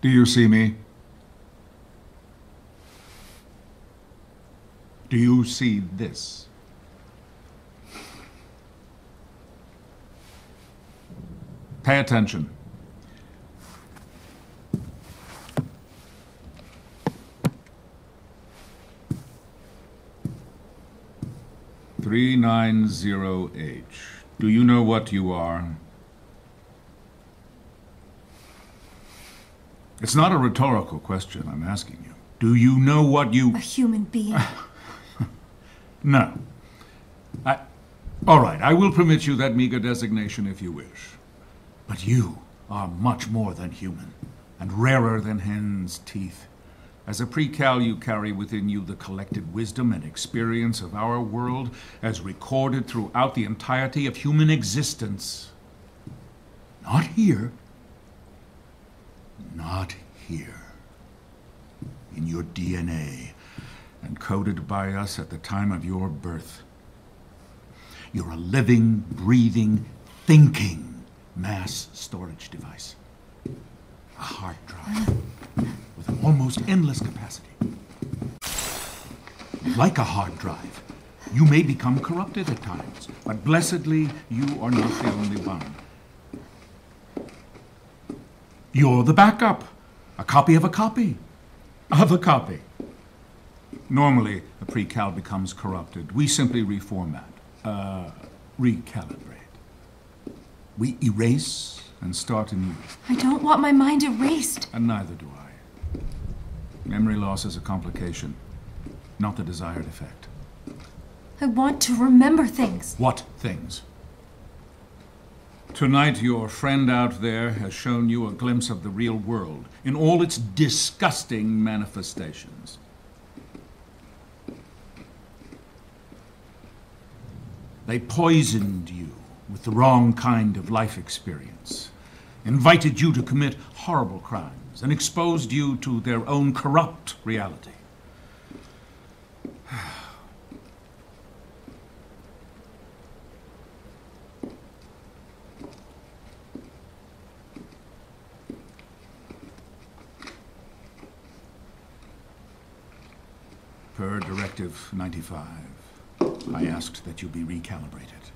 Do you see me? Do you see this? Pay attention. "390H. Do you know what you are?" It's not a rhetorical question I'm asking you. Do you know what you... A human being. No. All right, I will permit you that meager designation if you wish. But you are much more than human, and rarer than hen's teeth. As a pre-cal, you carry within you the collected wisdom and experience of our world as recorded throughout the entirety of human existence. Not here. Not here. In your DNA, encoded by us at the time of your birth. You're a living, breathing, thinking mass storage device. A hard drive with an almost endless capacity. Like a hard drive, you may become corrupted at times, but blessedly, you are not the only one. You're the backup. A copy of a copy of a copy. Normally, a pre-cal becomes corrupted. We simply reformat, recalibrate. We erase and start anew. I don't want my mind erased. And neither do I. Memory loss is a complication, not the desired effect. I want to remember things. What things? Tonight, your friend out there has shown you a glimpse of the real world in all its disgusting manifestations. They poisoned you with the wrong kind of life experience, invited you to commit horrible crimes, and exposed you to their own corrupt reality. Per Directive 95, I asked that you be recalibrated,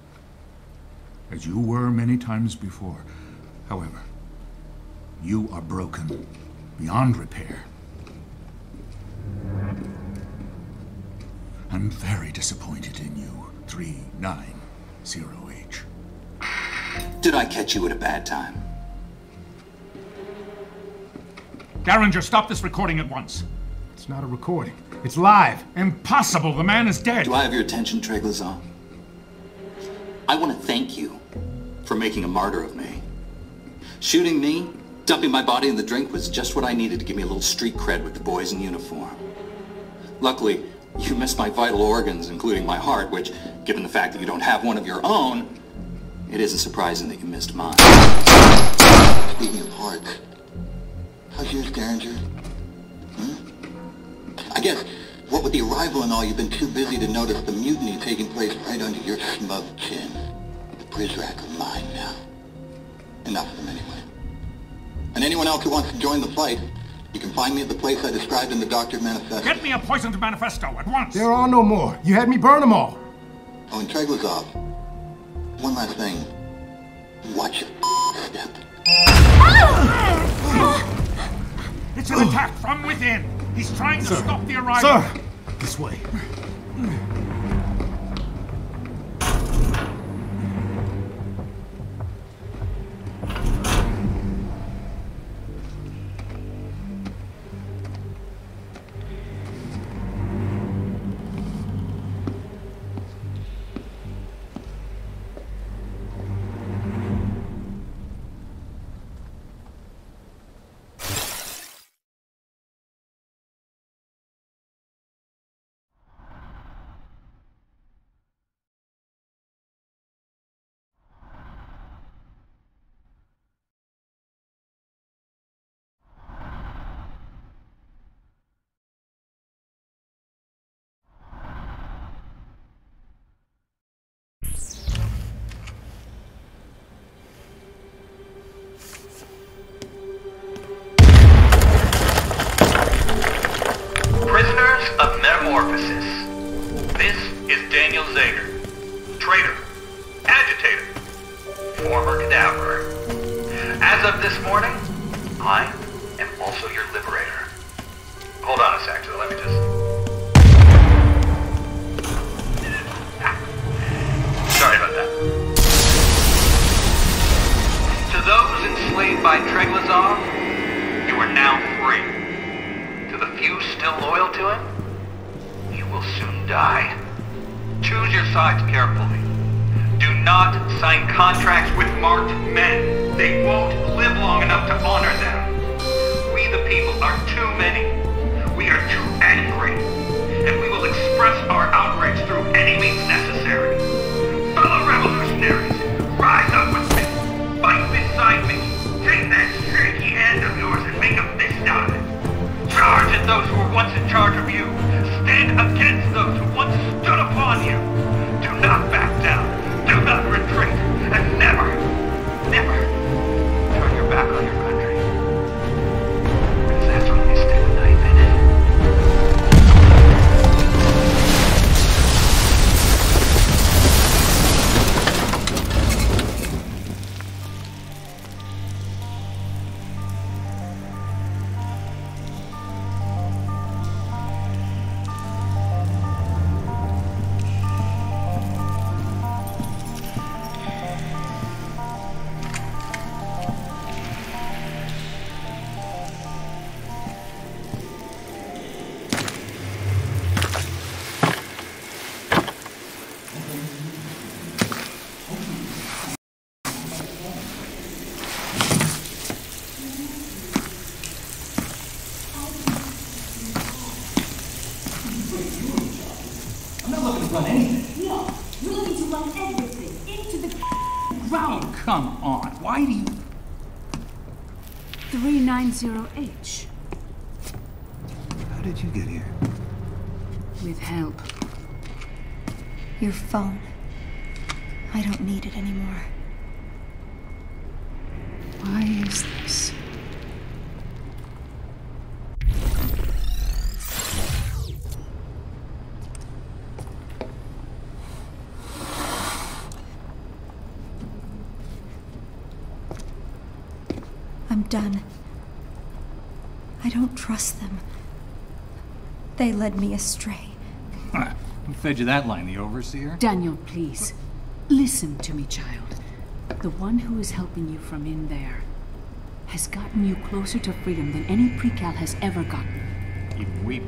as you were many times before. However, you are broken beyond repair. I'm very disappointed in you, 390H. Did I catch you at a bad time? Garringer, stop this recording at once. It's not a recording. It's live. Impossible. The man is dead. Do I have your attention, Treglazov? I want to thank you for making a martyr of me. Shooting me, dumping my body in the drink was just what I needed to give me a little street cred with the boys in uniform. Luckily, you missed my vital organs, including my heart, which, given the fact that you don't have one of your own, it isn't surprising that you missed mine. Speaking of hearts, how's yours, Derringer? I guess, what with the arrival and all, you've been too busy to notice the mutiny taking place right under your smug chin. The Prizrak of mine now. Enough of them anyway. And anyone else who wants to join the fight, you can find me at the place I described in the Doctor Manifesto. Get me a poisoned manifesto at once! There are no more. You had me burn them all. Oh, and Treglazov, one last thing. Watch your step. It's an attack from within! He's trying to stop the arrival! Sir! This way. Daniel Zager. Traitor. Agitator. Former cadaverer. As of this morning, I am also your liberator. Hold on a sec, so let me just... Sorry about that. To those enslaved by Treglazov, you are now free. To the few still loyal to him, you will soon die. Choose your sides carefully. Do not sign contracts with marked men. They won't live long enough to honor them. We the people are too many. We are too angry. And we will express our outrage through any means necessary. Fellow revolutionaries, rise up with me. Fight beside me. Take that shaky hand of yours and make a fist out of it. Charge at those who were once in charge of you. Stand against those who once stood upon you. Do not back down. Do not retreat. And never, never turn your back on your country. Because that's when you stick a knife in it. Come on, why do you... 390H. How did you get here? With help. Your phone. I don't need it anymore. Why is this? I'm done. I don't trust them. They led me astray. Who fed you that line, the overseer? Daniel, please. Listen to me, child. The one who is helping you from in there has gotten you closer to freedom than any precal has ever gotten. Even Weep.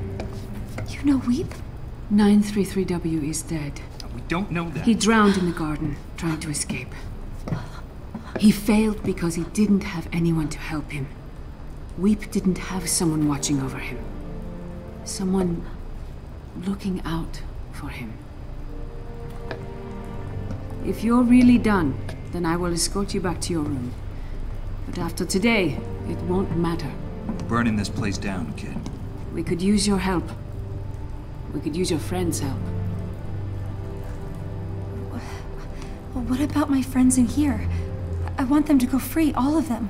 You know Weep? 933W is dead. We don't know that. He drowned in the garden, trying to escape. He failed because he didn't have anyone to help him. Weep didn't have someone watching over him. Someone looking out for him. If you're really done, then I will escort you back to your room. But after today, it won't matter. Burning this place down, kid. We could use your help. We could use your friends' help. Well, what about my friends in here? I want them to go free, all of them.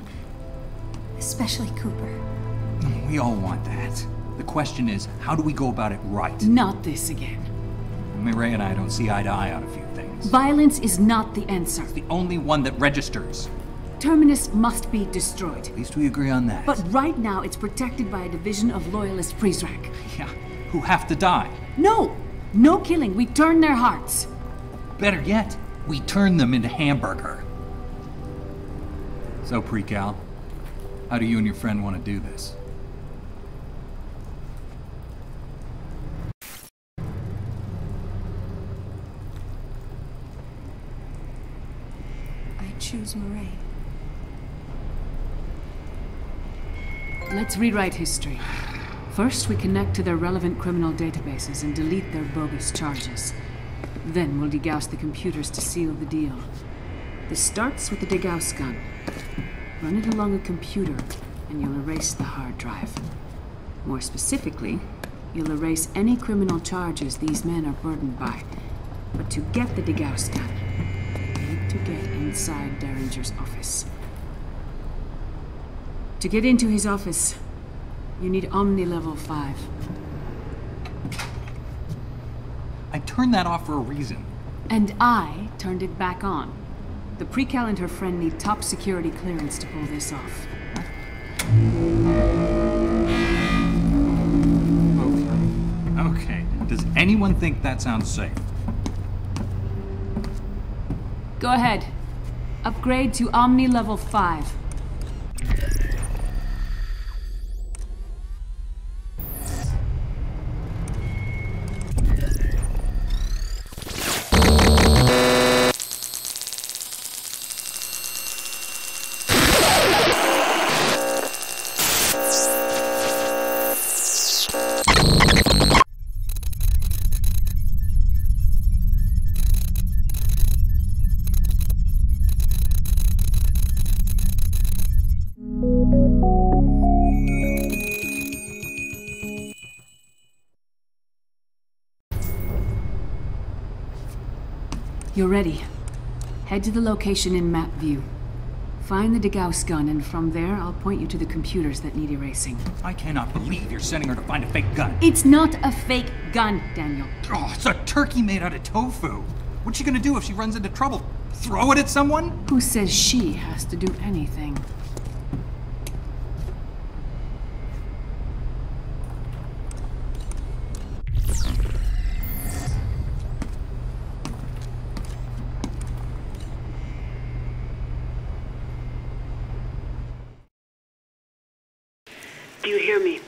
Especially Cooper. We all want that. The question is, how do we go about it right? Not this again. Mireille and I don't see eye to eye on a few things. Violence is not the answer. The only one that registers. Terminus must be destroyed. At least we agree on that. But right now, it's protected by a division of loyalist Prizrak. Yeah, who have to die. No! No killing. We turn their hearts. Better yet, we turn them into hamburger. So, Precal, how do you and your friend want to do this? I choose Mireille. Let's rewrite history. First, we connect to their relevant criminal databases and delete their bogus charges. Then we'll degauss the computers to seal the deal. This starts with the degauss gun. Run it along a computer, and you'll erase the hard drive. More specifically, you'll erase any criminal charges these men are burdened by. But to get the degauss gun, you need to get inside Derringer's office. To get into his office, you need Omni Level 5. I turned that off for a reason. And I turned it back on. The Precal and her friend need top security clearance to pull this off. Okay. Does anyone think that sounds safe? Go ahead. Upgrade to Omni Level 5. You're ready. Head to the location in map view. Find the Degauss gun, and from there, I'll point you to the computers that need erasing. I cannot believe you're sending her to find a fake gun. It's not a fake gun, Daniel. Oh, it's a turkey made out of tofu. What's she gonna do if she runs into trouble? Throw it at someone? Who says she has to do anything? Do you hear me?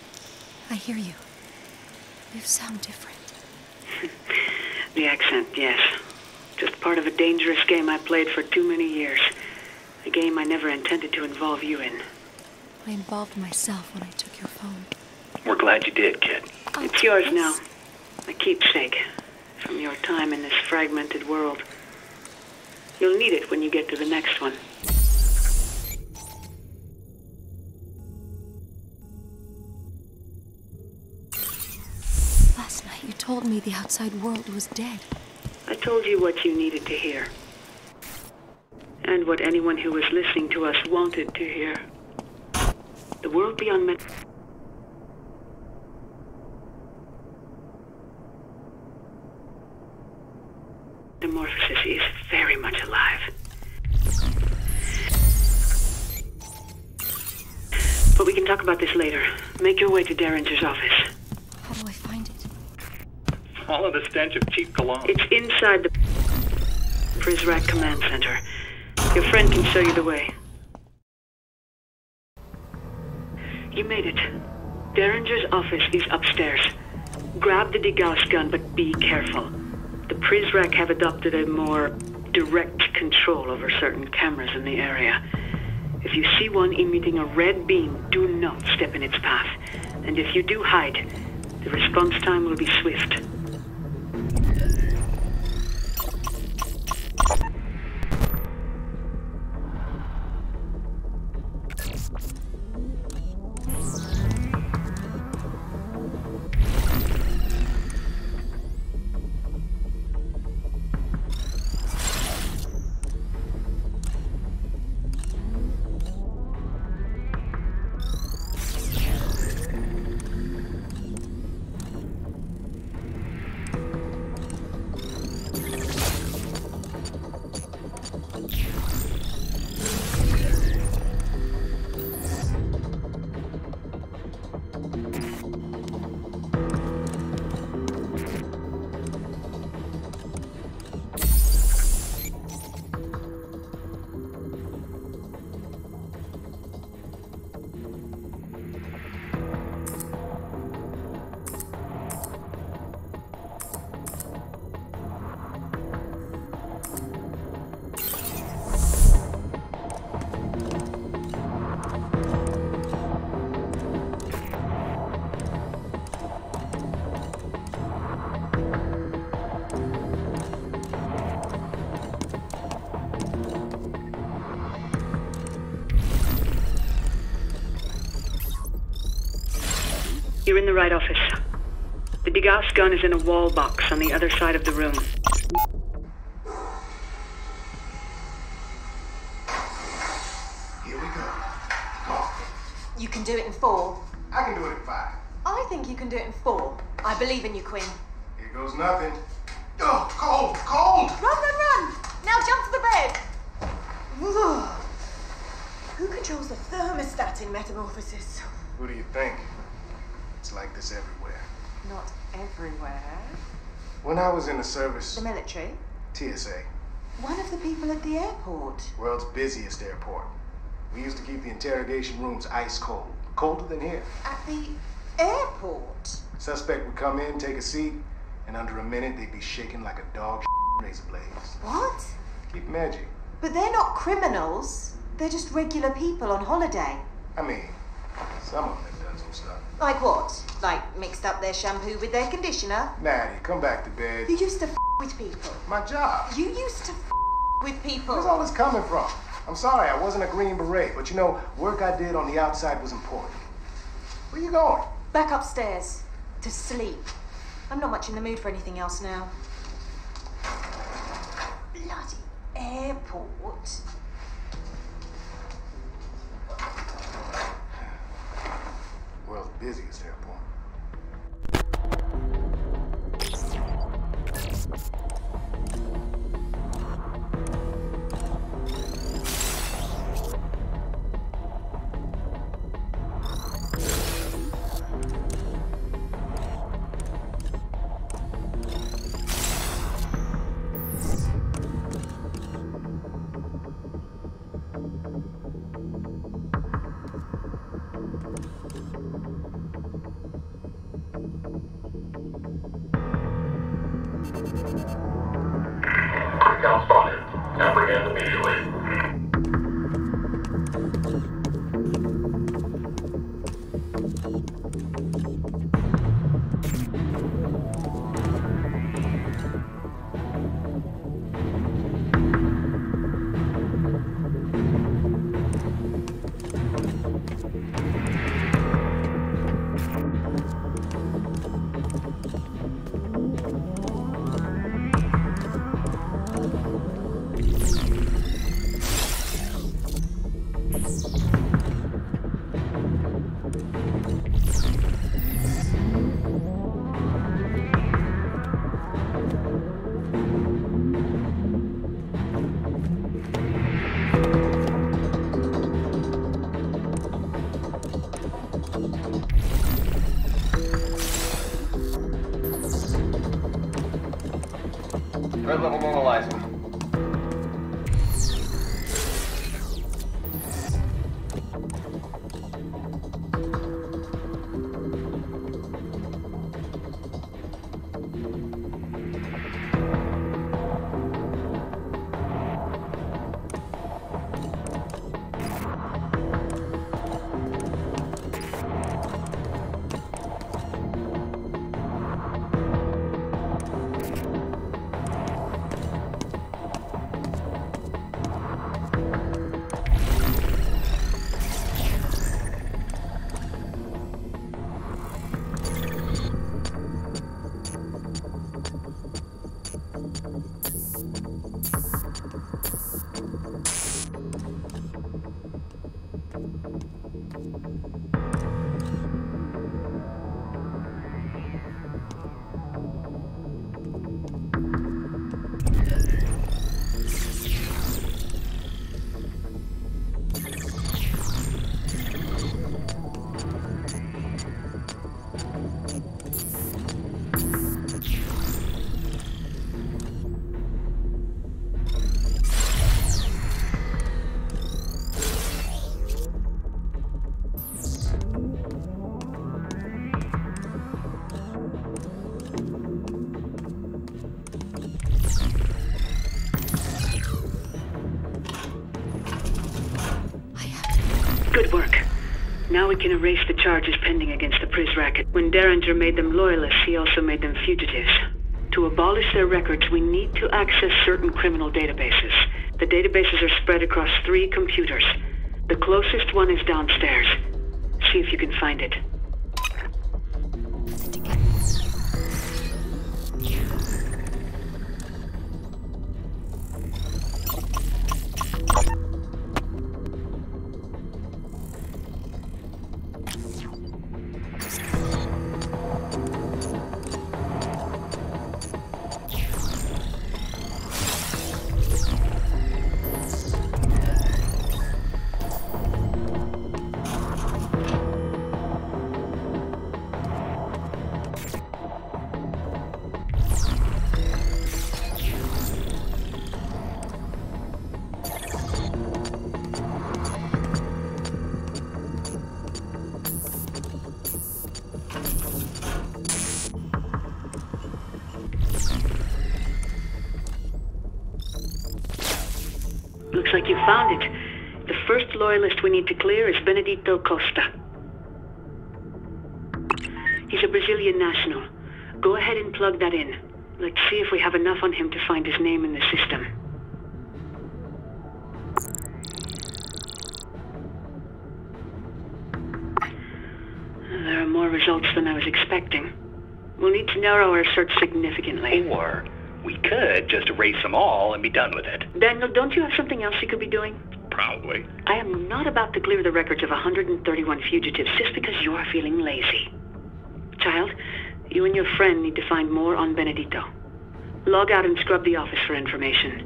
I hear you. You sound different. The accent, yes. Just part of a dangerous game I played for too many years. A game I never intended to involve you in. I involved myself when I took your phone. We're glad you did, kid. It's yours now. A keepsake from your time in this fragmented world. You'll need it when you get to the next one. Last night you told me the outside world was dead. I told you what you needed to hear. And what anyone who was listening to us wanted to hear. The world beyond metamorphosis is very much alive. But we can talk about this later. Make your way to Derringer's office. How do I find it? Follow the stench of cheap cologne. It's inside the Prizrak Command Center. Your friend can show you the way. You made it. Derringer's office is upstairs. Grab the Degauss gun, but be careful. The Prizrak have adopted a more direct control over certain cameras in the area. If you see one emitting a red beam, do not step in its path. And if you do hide, the response time will be swift. You're in the right office. The Degauss gun is in a wall box on the other side of the room. Here we go. Go. You can do it in 4. I can do it in 5. I think you can do it in 4. I believe in you, Quinn. Here goes nothing. cold, cold! Run! Now jump to the bed! Ugh. Who controls the thermostat in Metamorphosis? Who do you think? It's like this everywhere. Not everywhere. When I was in the service... The military? TSA. One of the people at the airport. World's busiest airport. We used to keep the interrogation rooms ice cold. Colder than here. At the airport? Suspect would come in, take a seat, and under a minute they'd be shaking like a dog razor blades. What? Keep them edgy. But they're not criminals. They're just regular people on holiday. I mean, some of them have done some stuff. Like what? Like mixed up their shampoo with their conditioner? Maddie, come back to bed. You used to with people. My job. You used to with people. Where's all this coming from? I'm sorry, I wasn't a Green Beret, but you know, work I did on the outside was important. Where you going? Back upstairs. To sleep. I'm not much in the mood for anything else now. Bloody airport. World's busiest airport. Account spotted. Apprehend immediately. Red level normalizing. Good work. Now we can erase the charges pending against the Priz racket. When Derringer made them loyalists, he also made them fugitives. To abolish their records, we need to access certain criminal databases. The databases are spread across 3 computers. The closest one is downstairs. See if you can find it. Looks like you found it. The first loyalist we need to clear is Benedito Costa. He's a Brazilian national. Go ahead and plug that in. Let's see if we have enough on him to find his name in the system. There are more results than I was expecting. We'll need to narrow our search significantly. Or we could just erase them all and be done with it. Daniel, don't you have something else you could be doing? Probably. I am not about to clear the records of 131 fugitives just because you are feeling lazy. Child, you and your friend need to find more on Benedito. Log out and scrub the office for information.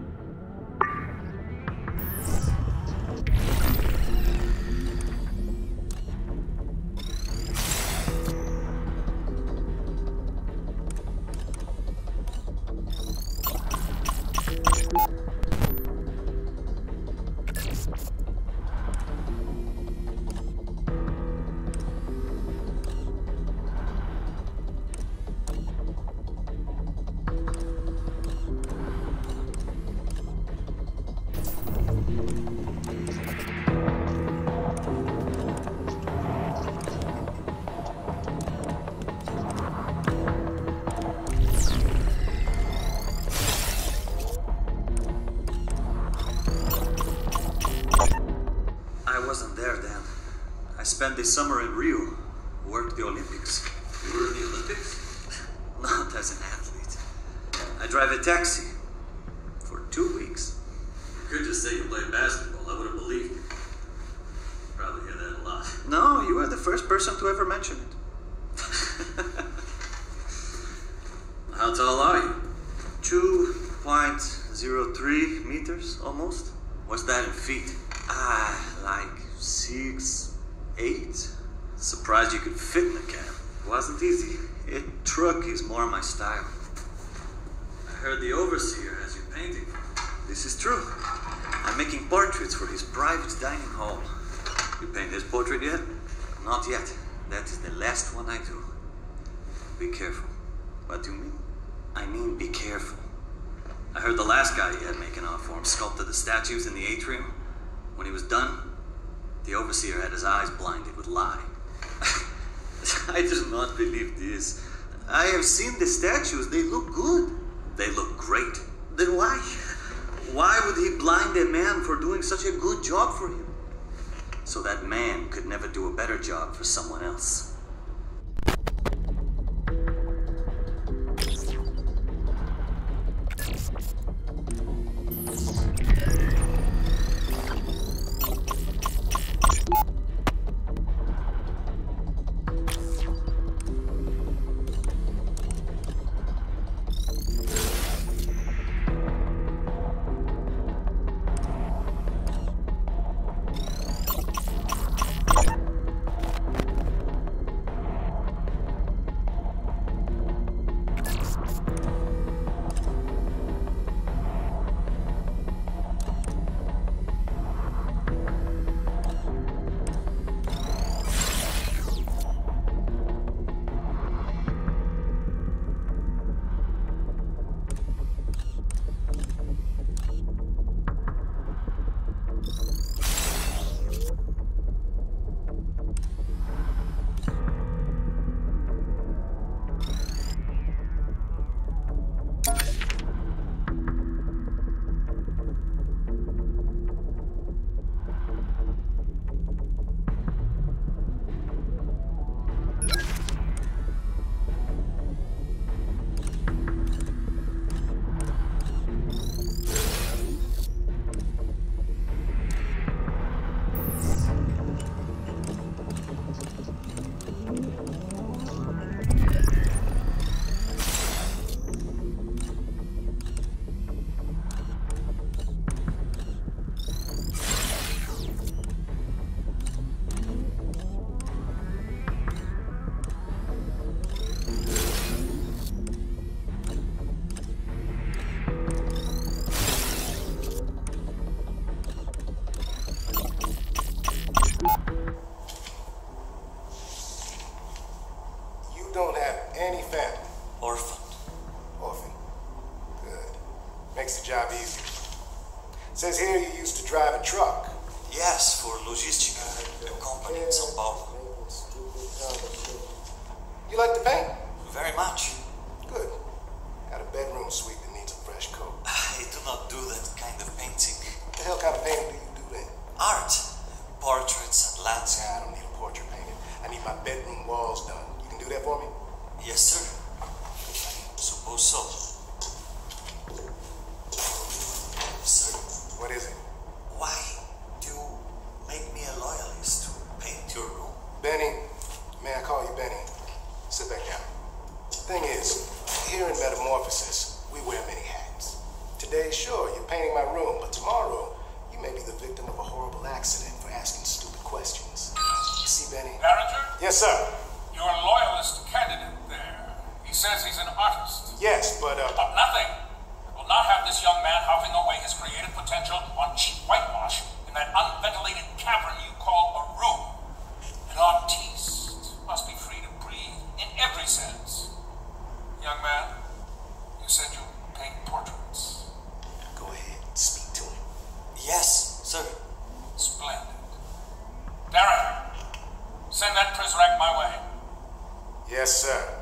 Spent this summer in Rio, worked the Olympics. You were in the Olympics? Not as an athlete. I drive a taxi for 2 weeks. You could just say you played basketball. I would have believed you. Probably hear that a lot. No, you are the first person to ever mention it. How tall are you? 2.03 meters, almost. What's that in feet? Like 6'8". Surprised you could fit in the cab. Wasn't easy. A truck is more my style. I heard the overseer has you painting. This is true. I'm making portraits for his private dining hall. You paint his portrait yet? Not yet. That is the last one I do. Be careful. What do you mean? I mean, be careful. I heard the last guy he had making art for him sculpted the statues in the atrium. When he was done, the overseer had his eyes blinded with lye. I do not believe this. I have seen the statues. They look good. They look great. Then why? Why would he blind a man for doing such a good job for him? So that man could never do a better job for someone else. Don't have any family. Orphan. Orphan. Good. Makes the job easier. Says here you used to drive a truck. Yes, for Logistica, a company in São Paulo. You like to paint? Very much. Good. Got a bedroom suite that needs a fresh coat. I do not do that kind of painting. What the hell kind of painting do you do then? Art. Portraits and landscape. I don't need a portrait painted. I need my bedroom walls done. You can do that for me? Yes, sir. I suppose so. Sir? What is it? Why do you make me a loyalist to paint your room? Benny. May I call you Benny? Sit back down. Thing is, here in Metamorphosis, we wear many hats. Today, sure, you're painting my room, but tomorrow, you may be the victim of a horrible accident for asking stupid questions. You see, Benny? Derringer? Yes, sir. Your loyalist candidate there. He says he's an artist. Yes, but nothing will not have this young man housing away his creative potential on cheap whitewash in that unventilated cavern you call a room. An artiste must be free to breathe in every sense. Young man, you said you paint portraits. Go ahead, speak to him. Yes, sir. Splendid. Darren, send that Prizrak my way. Yes, sir.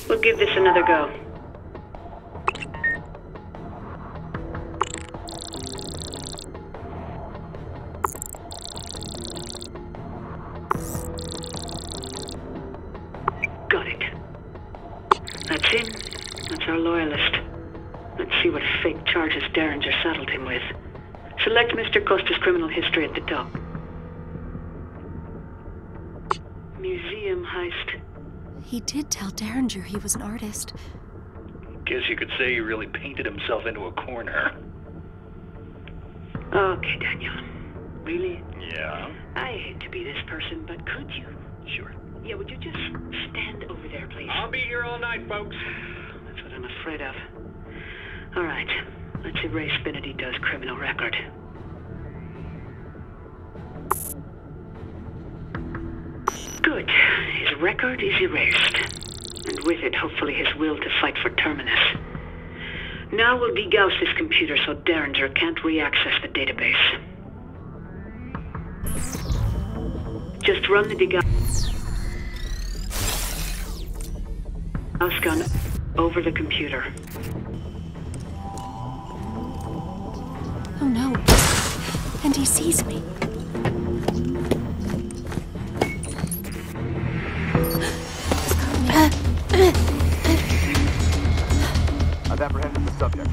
We'll give this another go. Got it. That's him. That's our loyalist. Let's see what fake charges Derringer saddled him with. Select Mr. Costa's criminal history at the top. Museum heist. He did tell Derringer he was an artist. Guess you could say he really painted himself into a corner. Okay, Daniel. Really? Yeah? I hate to be this person, but could you? Sure. Yeah, would you just stand over there, please? I'll be here all night, folks. That's what I'm afraid of. All right. Let's erase Benedito's criminal record. Good. His record is erased. And with it, hopefully, his will to fight for Terminus. Now we'll degauss this computer so Derringer can't re-access the database. Just run the degauss gun over the computer. Oh no. And he sees me. I've apprehended the subject.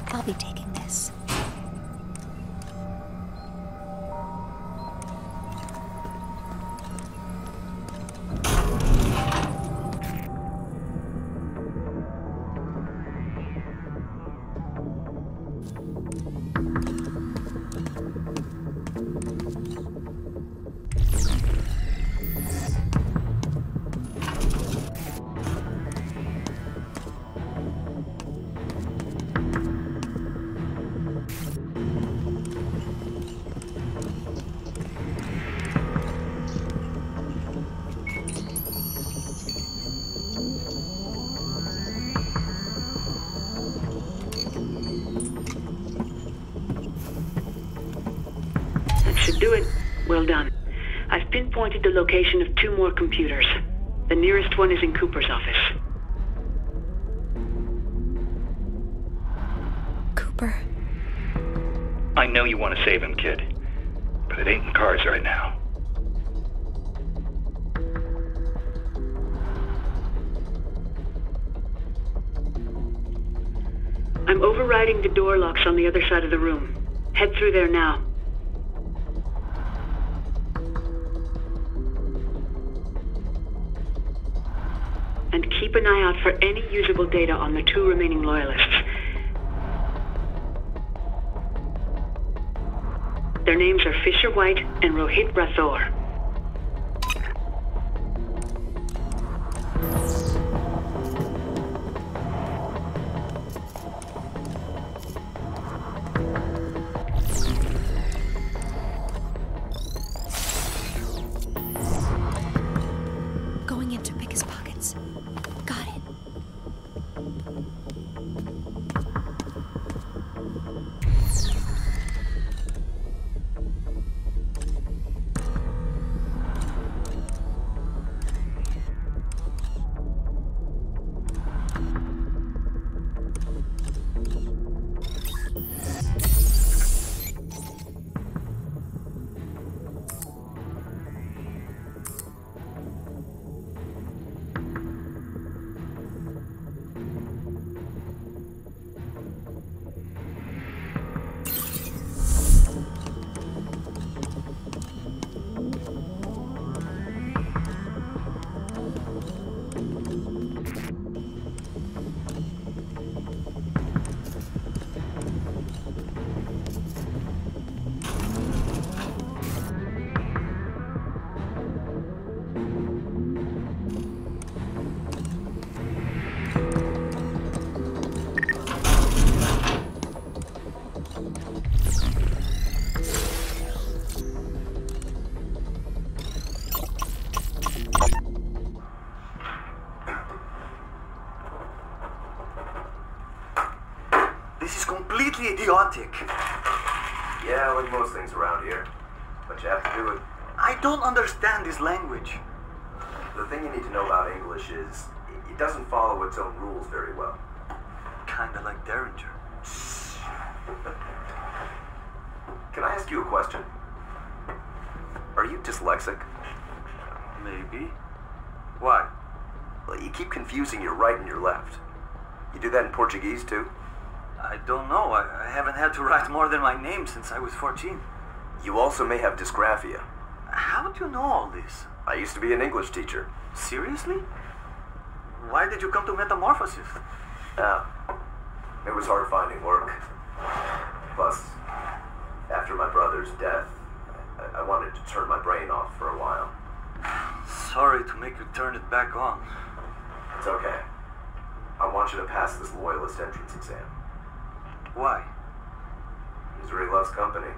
I'll be taking this. do it. Well done. I've pinpointed the location of 2 more computers. The nearest one is in Cooper's office. Cooper. I know you want to save him, kid. But it ain't in cards right now. I'm overriding the door locks on the other side of the room. Head through there now. And keep an eye out for any usable data on the 2 remaining loyalists. Their names are Fisher White and Rohit Rathore. Going in to pick his pockets. Got it. This is completely idiotic. Yeah, like most things around here. But you have to do it. I don't understand this language. The thing you need to know about English is it doesn't follow its own rules very well. Kinda like Derringer. Can I ask you a question? Are you dyslexic? Maybe. Why? Well, you keep confusing your right and your left. You do that in Portuguese too? I don't know. I haven't had to write more than my name since I was 14. You also may have dysgraphia. How do you know all this? I used to be an English teacher. Seriously? Why did you come to Metamorphosis? It was hard finding work. Plus, after my brother's death, I wanted to turn my brain off for a while. Sorry to make you turn it back on. It's okay. I want you to pass this loyalist entrance exam. Why? Misery loves company.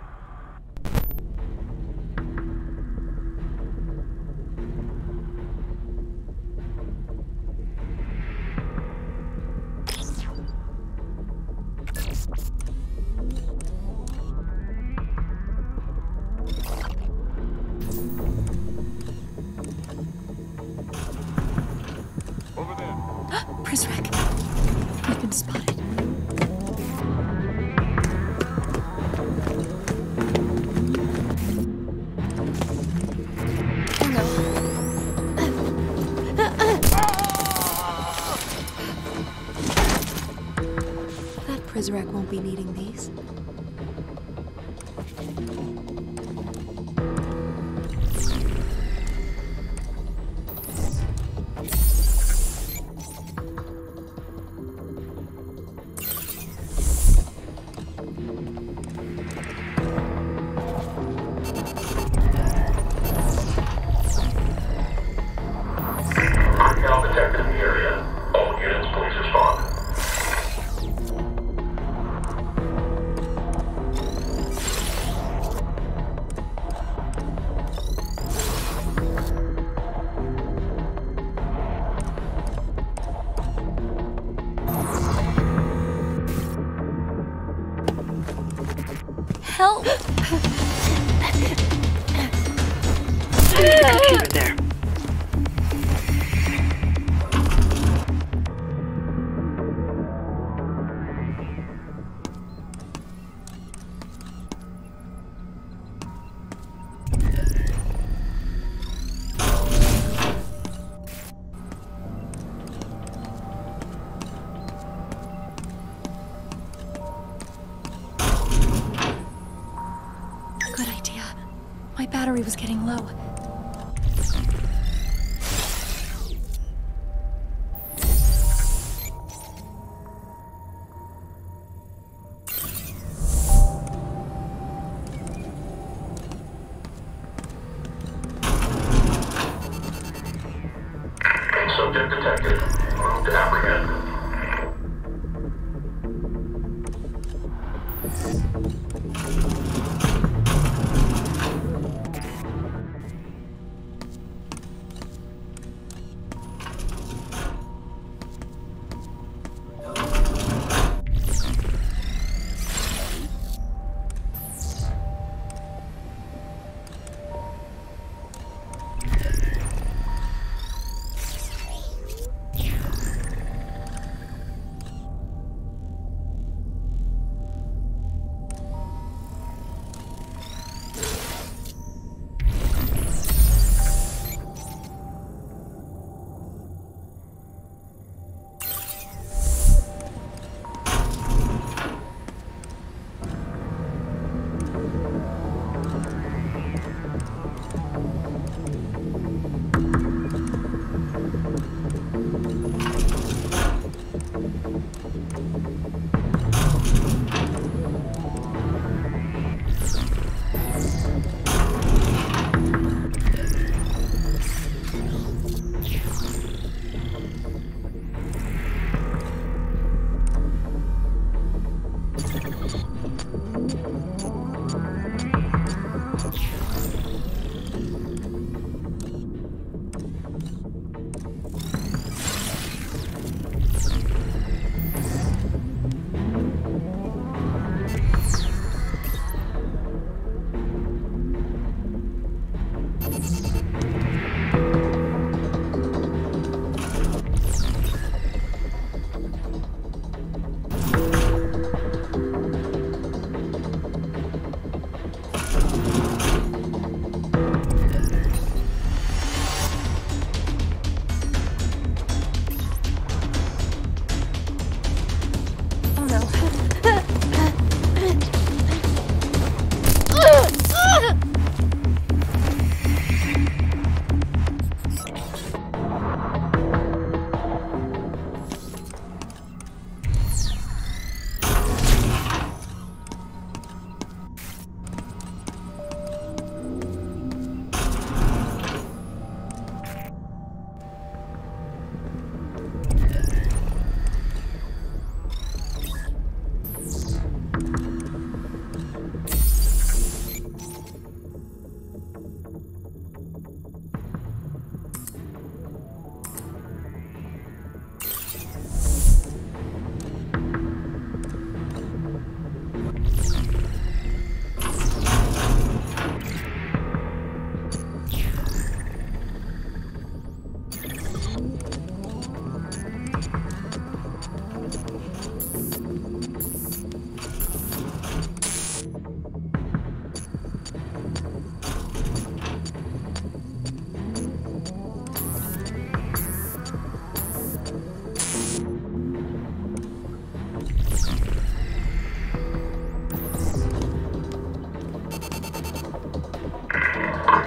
Over there. Prisrack. We've been spotted. That Prisrack won't be needing these. Now detected in the area. All units, please respond. Help! There's the computer there. Good idea. My battery was getting low. Subject detected. Move to apprehend.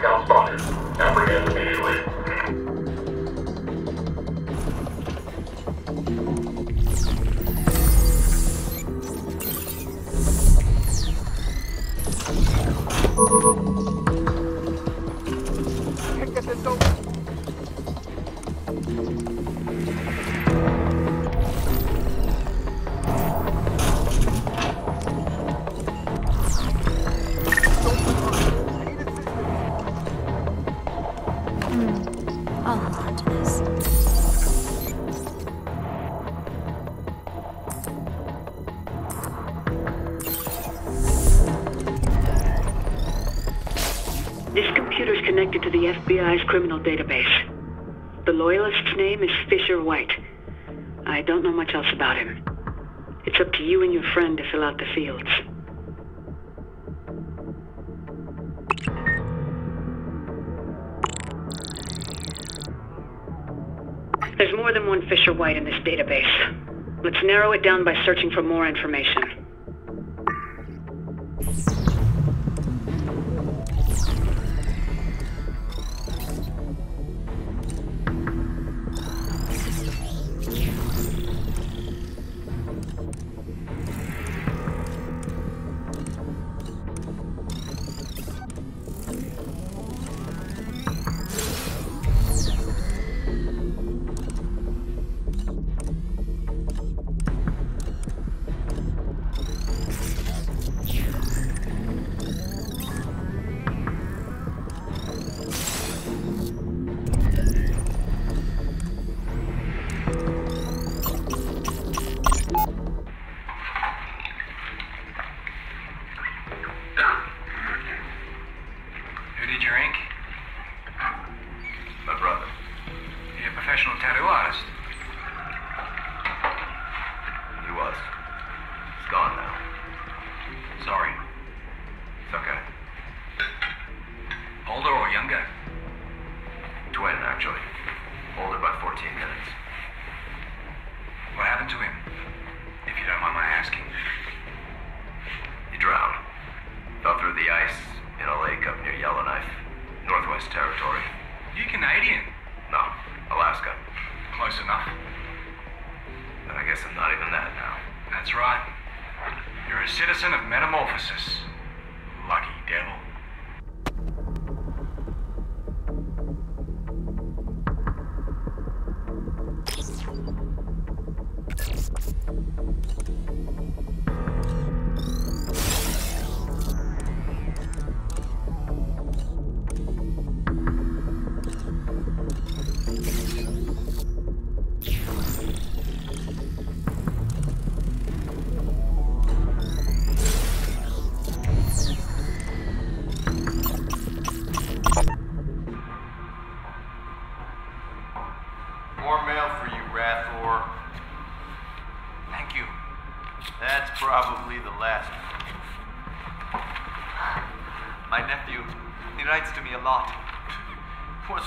Count spotted. Apprehend immediately. I'll hold on to this. computer's connected to the FBI's criminal database. The loyalist's name is Fisher White. I don't know much else about him. It's up to you and your friend to fill out the fields. There's more than one Fisher White in this database. Let's narrow it down by searching for more information.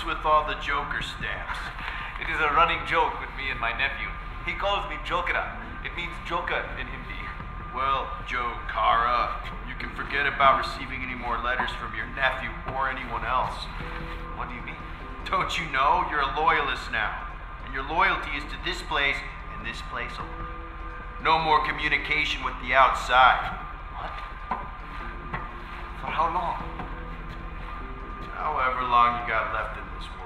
With all the Joker stamps. It is a running joke with me and my nephew. He calls me Jokera. It means Joker in Hindi. Well, Joe Kara, you can forget about receiving any more letters from your nephew or anyone else. What do you mean? Don't you know? You're a loyalist now. And your loyalty is to this place and this place only. No more communication with the outside. What? For how long? However long you got left in this world.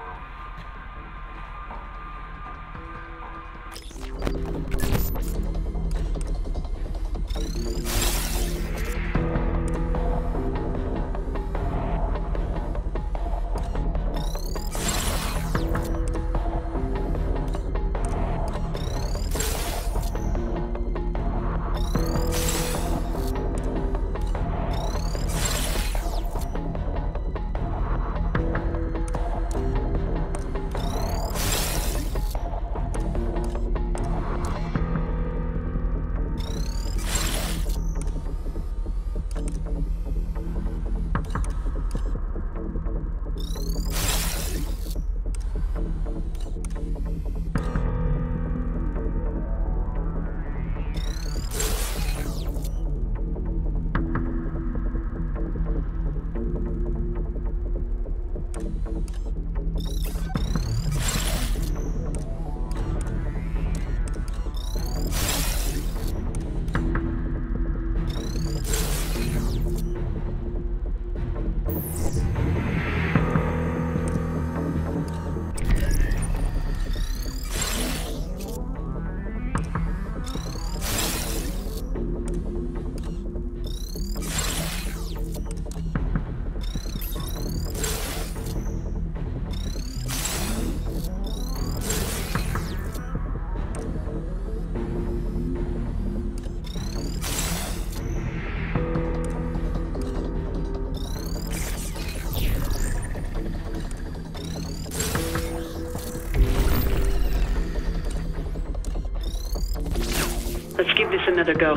another go.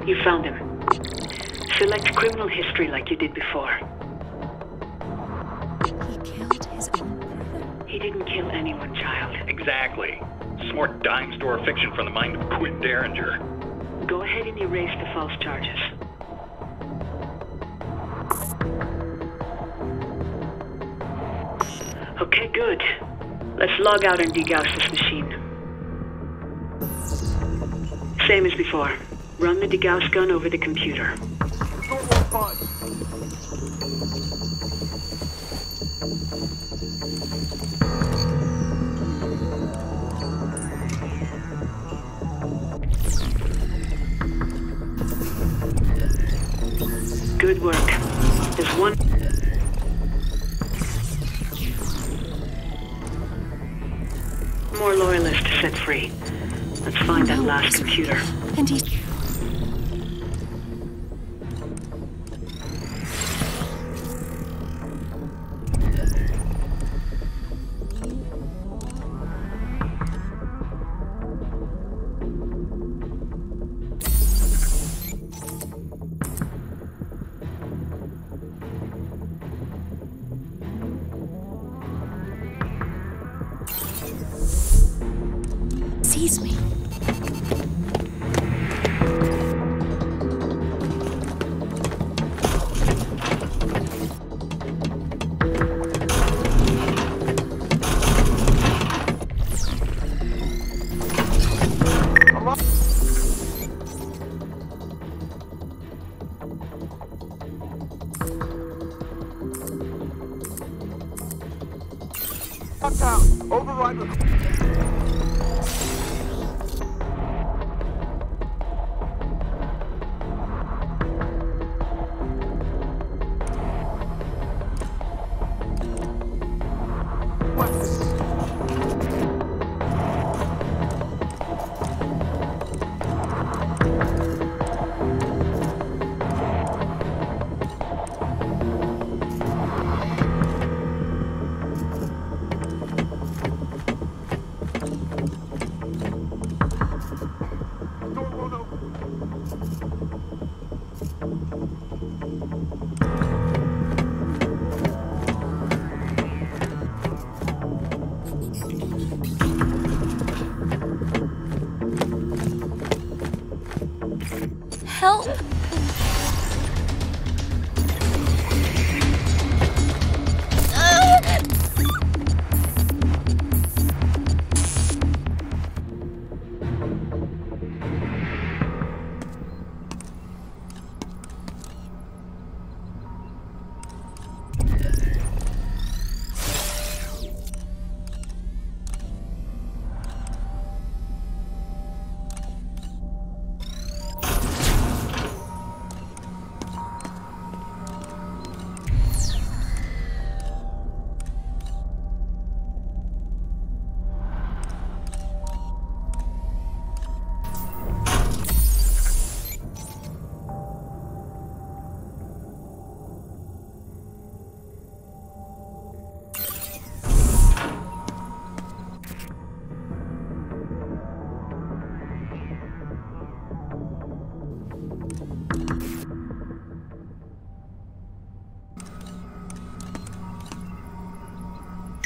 You found him. Select criminal history like you did before. He killed his own brother? He didn't kill anyone, child. Exactly. Smart dime store fiction from the mind of Quinn Derringer. Go ahead and erase the false charges. Okay, good. Let's log out and degauss this machine. Same as before. Run the degauss gun over the computer. Good work. There's one... more loyalists to set free. Let's find that last computer. And he's... sees me. Down. Override with... Help!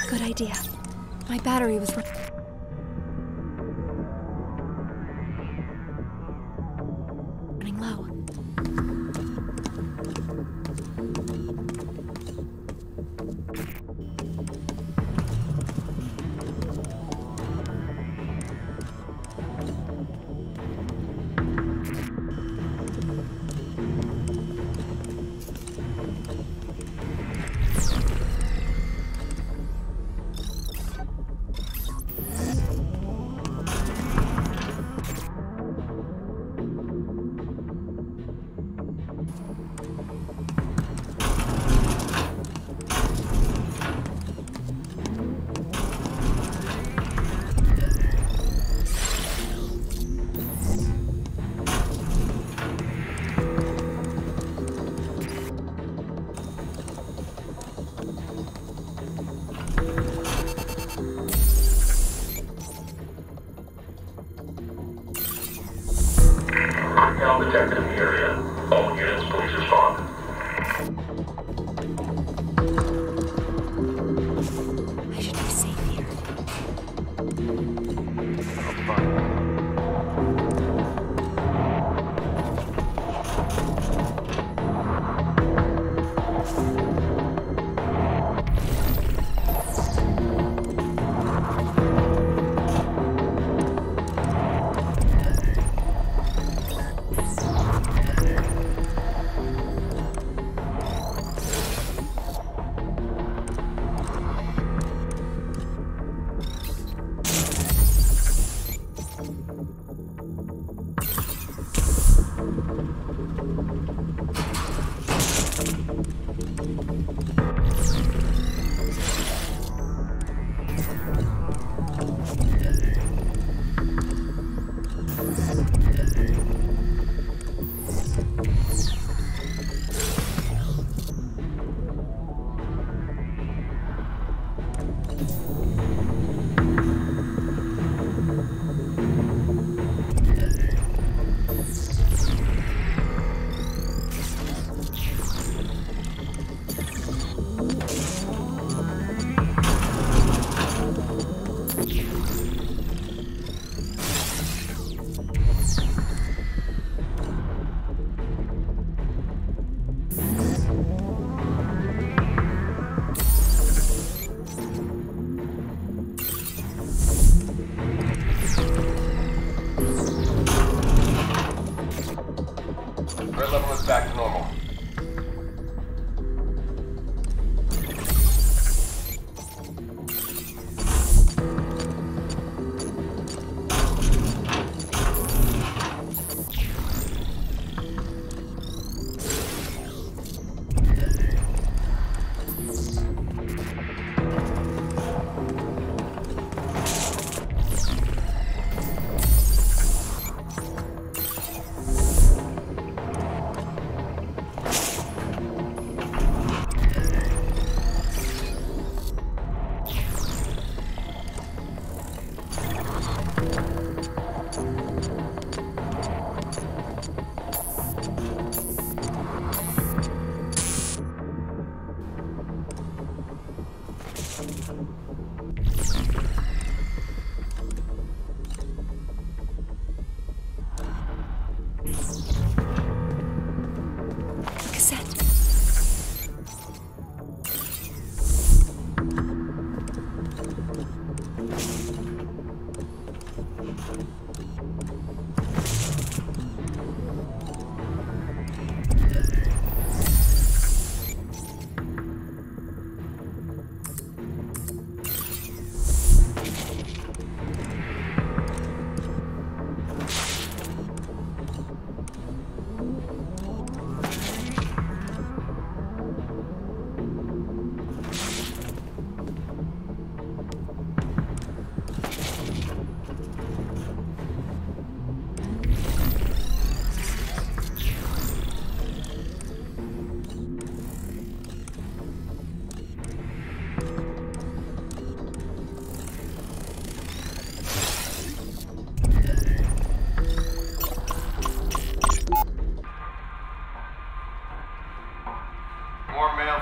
Good idea. My battery was running low.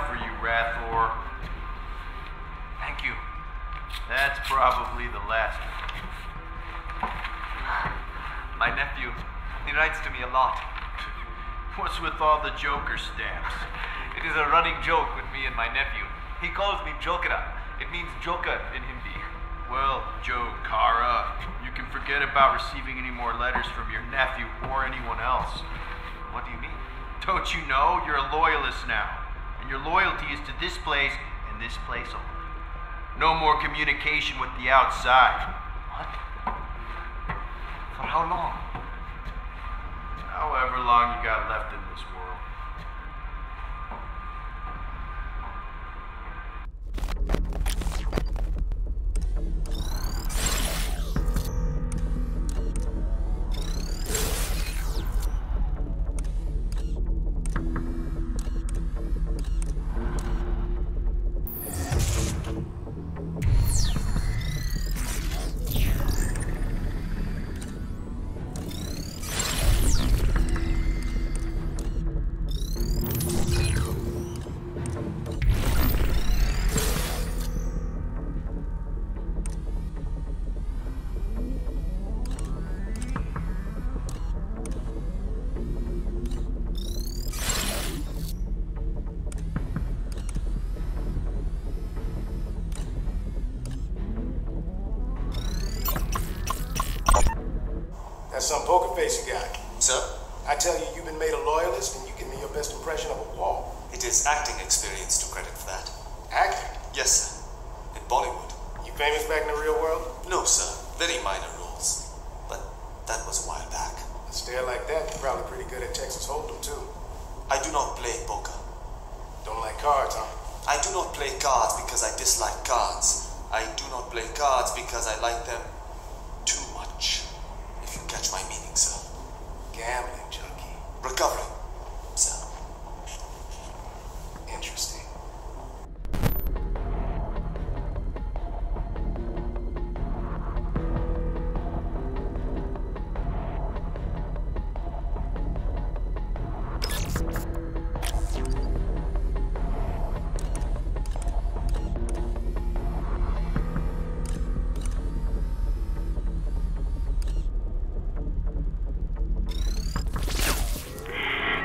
for you, Rathor. Thank you. That's probably the last of it. My nephew, he writes to me a lot. What's with all the Joker stamps? It is a running joke with me and my nephew. He calls me Jokera. It means Joker in Hindi. Well, Joe Kara, you can forget about receiving any more letters from your nephew or anyone else. What do you mean? Don't you know? You're a loyalist now. And your loyalty is to this place and this place only. No more communication with the outside. What? For how long? However long you got left in this world. That's some poker face you got. Sir? I tell you, you've been made a loyalist and you give me your best impression of a wall. It is acting experience to credit for that. Acting? Yes, sir. In Bollywood. You famous back in the real world? No, sir. Very minor roles. But that was a while back. A stare like that, you're probably pretty good at Texas Hold'em, too. I do not play poker. Don't like cards, huh? I do not play cards because I dislike cards. I do not play cards because I like them too much. If you catch my meaning, sir. Gambling junkie. Recovering, sir. Interesting.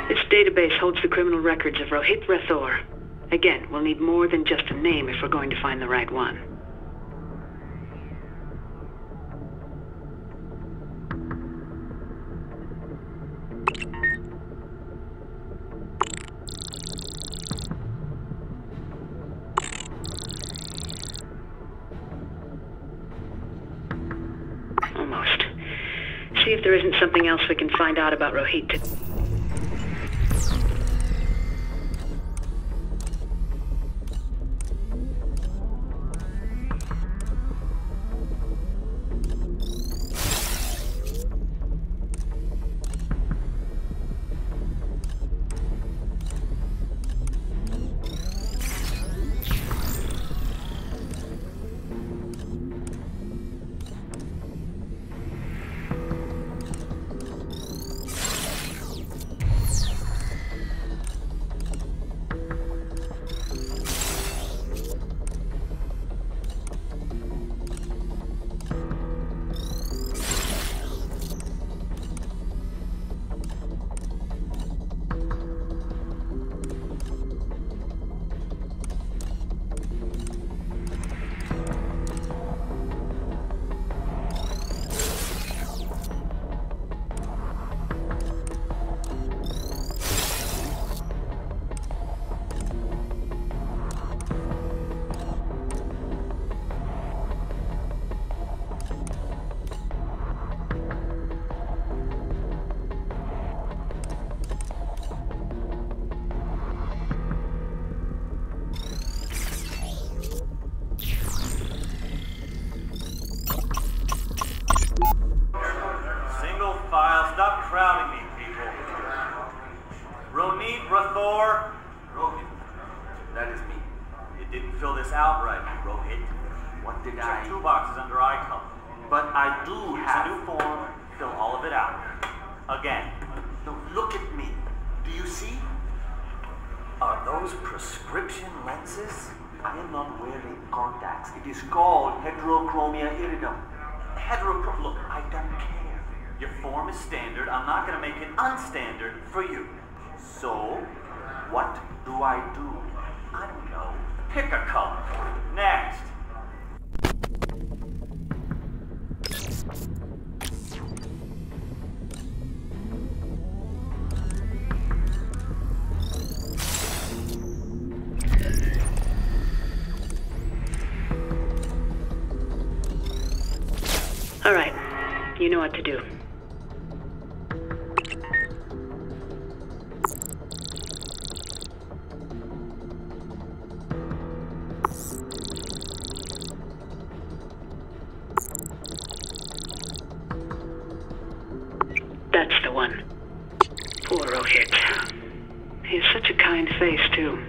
This database holds the criminal records of Rohit Rathore. Again, we'll need more than just a name if we're going to find the right one. Almost. See if there isn't something else we can find out about Rohit. Stop crowding me, people. Rohit Rathore. Rohit. That is me. You didn't fill this out right, Rohit. What did I... Check 2 boxes under I color. But I do have... It's a new form. Fill all of it out. Again. No, look at me. Do you see? Are those prescription lenses? I am not wearing contacts. It is called heterochromia iridum. Look, I don't care. Your form is standard. I'm not going to make it unstandard for you. So, what do? I don't know. Pick a color. Next. All right. You know what to do. That's the one. Poor Rohit. He has such a kind face, too.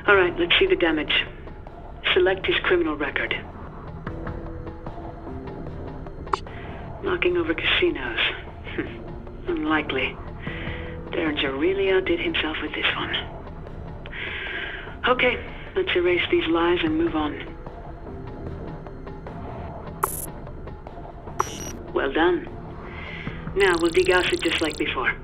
All right, let's see the damage. Select his criminal record. Knocking over casinos. Unlikely. Derringer really outdid himself with this one. Okay, let's erase these lies and move on. Well done. Now we'll degauss it just like before.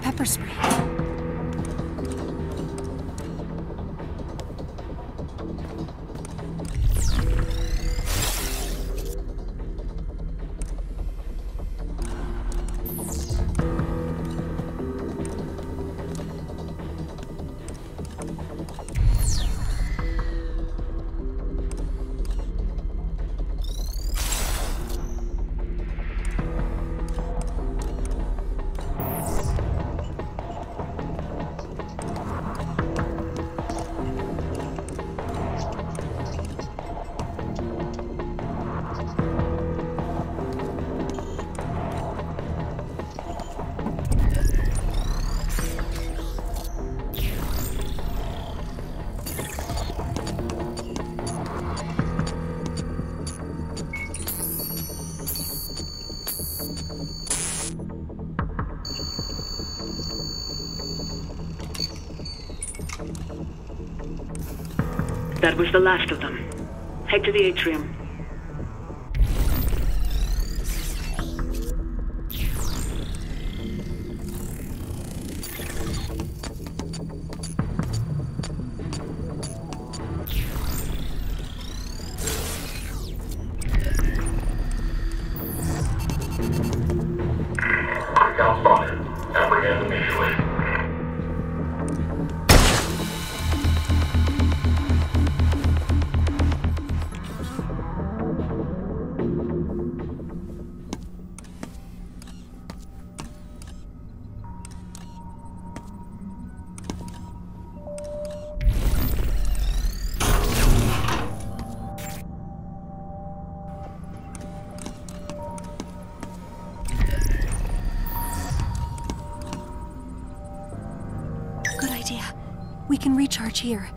Pepper spray. That was the last of them. Head to the atrium. Recount spotted. Apprehend immediately. We can recharge here.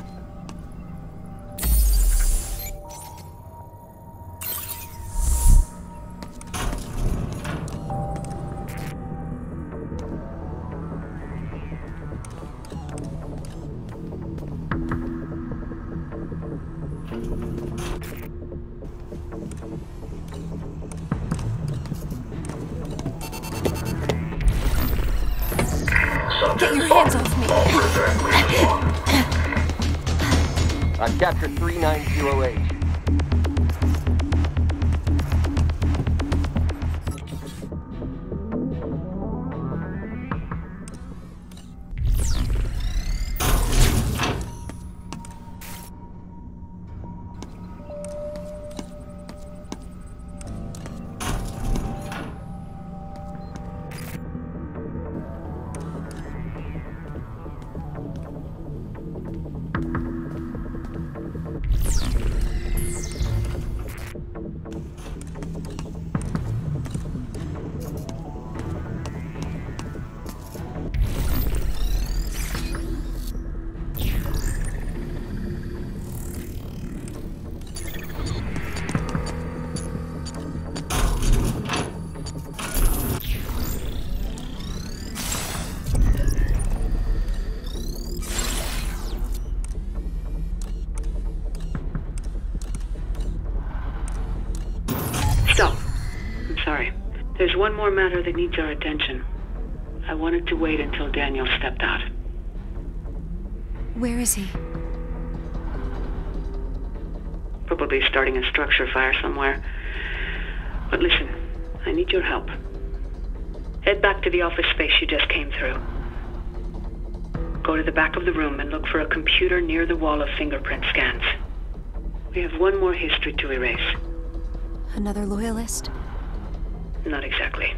Get your hands off me. I've captured 3908. Stop. I'm sorry. There's one more matter that needs our attention. I wanted to wait until Daniel stepped out. Where is he? Probably starting a structure fire somewhere. But listen, I need your help. Head back to the office space you just came through. Go to the back of the room and look for a computer near the wall of fingerprint scans. We have one more history to erase. Another loyalist? Not exactly.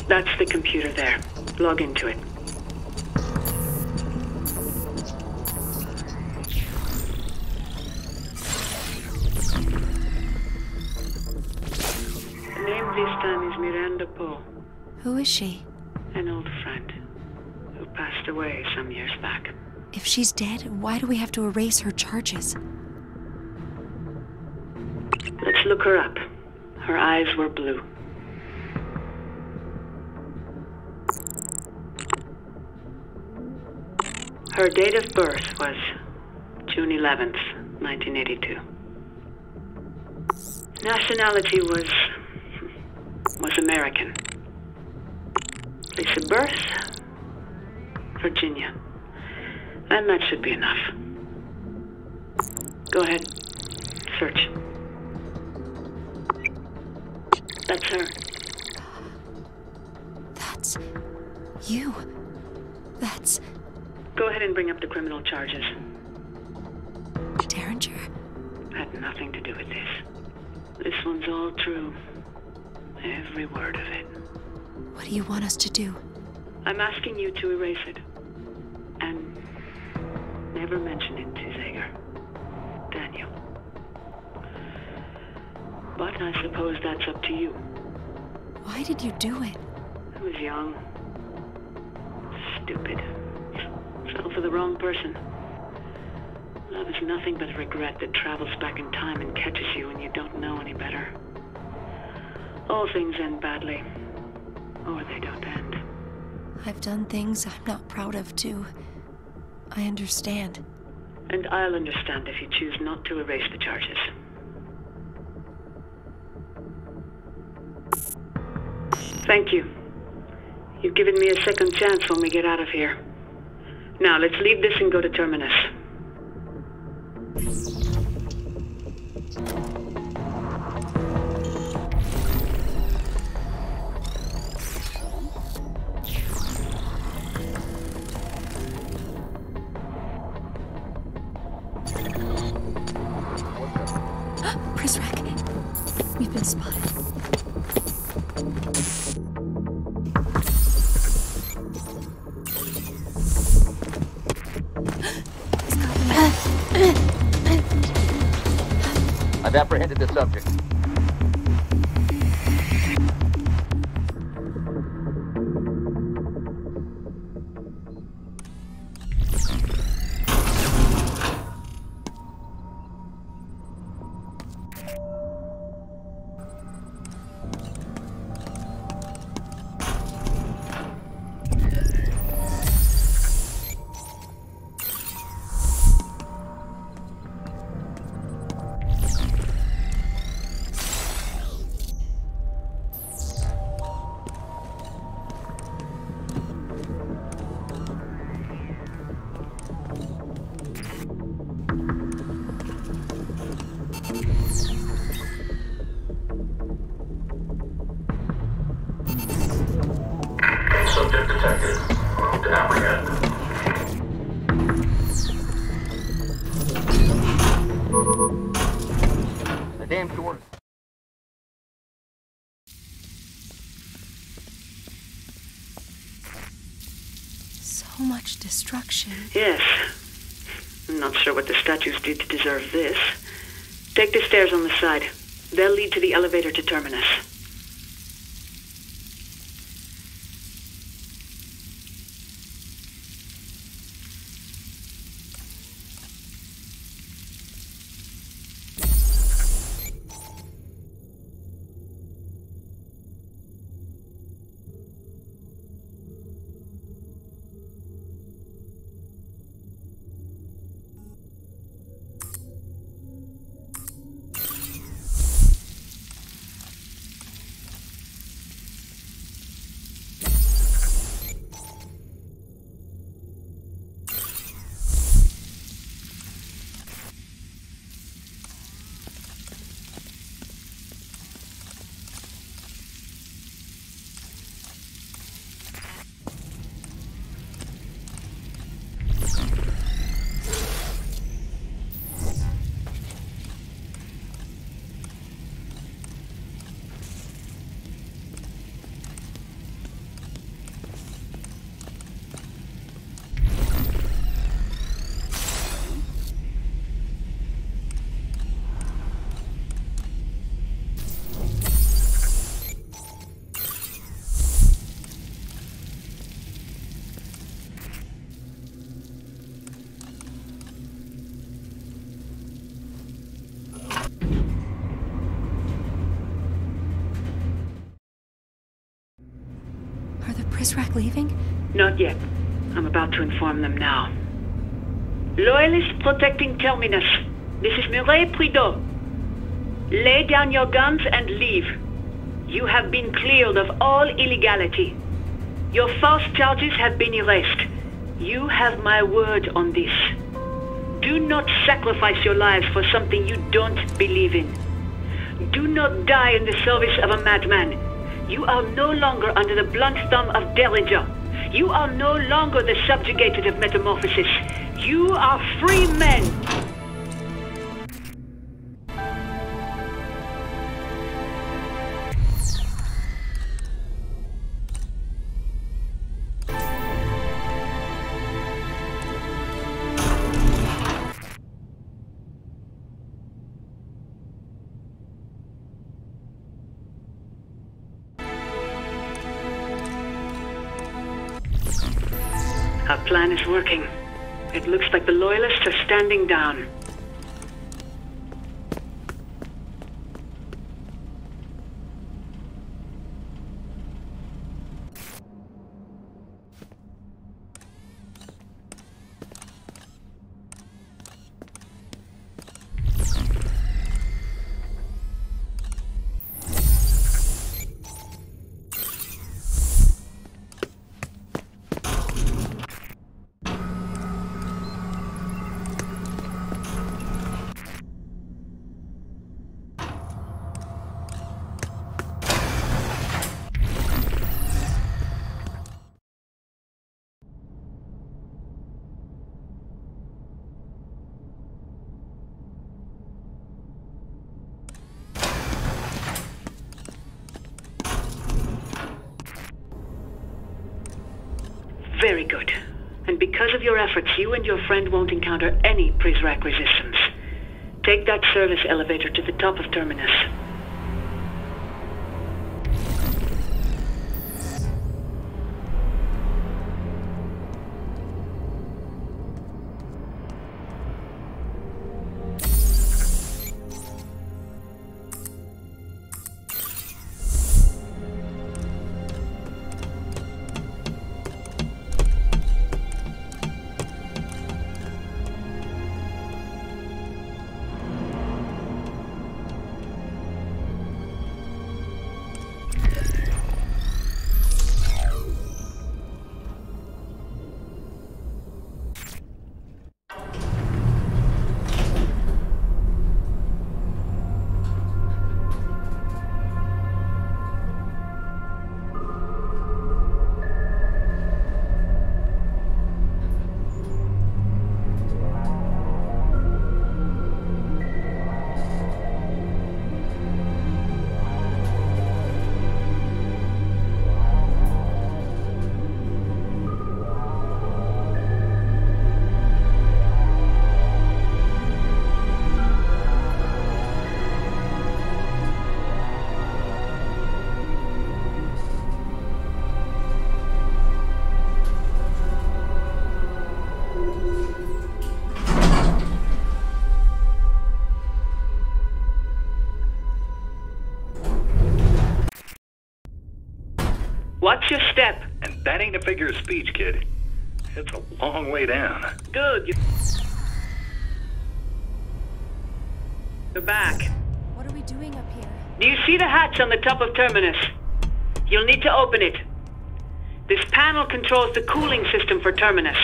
That's the computer there. Log into it. The name this time is Miranda Poe. Who is she? An old friend who passed away some years back. If she's dead, why do we have to erase her charges? Let's look her up. Her eyes were blue. Her date of birth was June 11th, 1982. Nationality was American. Place of birth, Virginia. And that should be enough. Go ahead, search. That's her. That's you. That's... Go ahead and bring up the criminal charges. Derringer? Had nothing to do with this. This one's all true. Every word of it. What do you want us to do? I'm asking you to erase it. And never mention it to Zager. Daniel. But I suppose that's up to you. Why did you do it? I was young. Stupid. Fell for the wrong person. Love is nothing but regret that travels back in time and catches you when you don't know any better. All things end badly. Or they don't end. I've done things I'm not proud of, too. I understand. And I'll understand if you choose not to erase the charges. Thank you. You've given me a second chance when we get out of here. Now, let's leave this and go to Terminus. Prisrack. We've been spotted. I've apprehended the subject. Suspect detected. Move to apprehend. The damn door. So much destruction. Yes. I'm not sure what the statues did to deserve this. Take the stairs on the side. They'll lead to the elevator to Terminus. Prisrac leaving? Not yet. I'm about to inform them now. Loyalists protecting Terminus. This is Murray Prideaux. Lay down your guns and leave. You have been cleared of all illegality. Your false charges have been erased. You have my word on this. Do not sacrifice your lives for something you don't believe in. Do not die in the service of a madman. You are no longer under the blunt thumb of Derringer. You are no longer the subjugated of Metamorphosis. You are free men! Our plan is working. It looks like the Loyalists are standing down. Very good. And because of your efforts, you and your friend won't encounter any Prisrac resistance. Take that service elevator to the top of Terminus. Watch your step. And that ain't a figure of speech, kid. It's a long way down. Good. You're back. What are we doing up here? Do you see the hatch on the top of Terminus? You'll need to open it. This panel controls the cooling system for Terminus.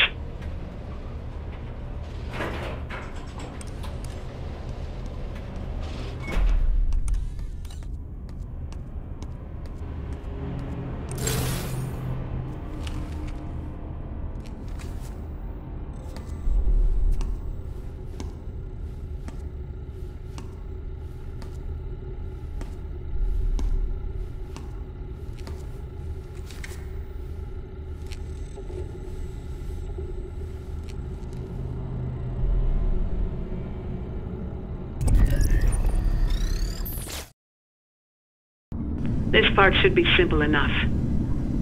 This part should be simple enough.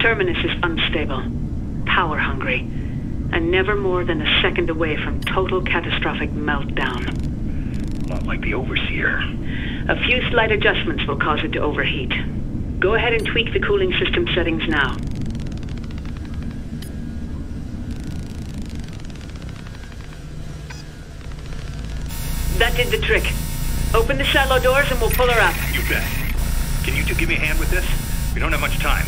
Terminus is unstable, power-hungry, and never more than a second away from total catastrophic meltdown. Not like the Overseer. A few slight adjustments will cause it to overheat. Go ahead and tweak the cooling system settings now. That did the trick. Open the silo doors and we'll pull her up. You bet. Can you two give me a hand with this? We don't have much time.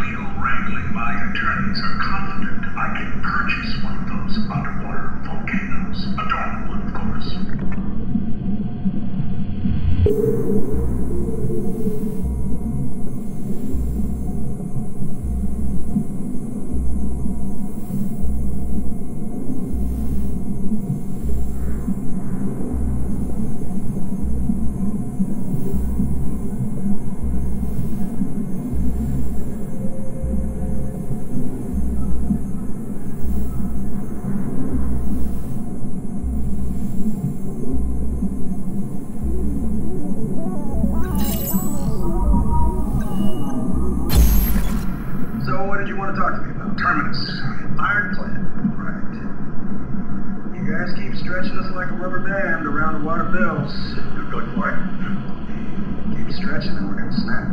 legal wrangling, my attorneys are confident I can purchase one of those underwater volcanoes. A dormant one, of course. Stretching us like a rubber band around the water bills. You're good for it. Keep stretching and we're gonna snap.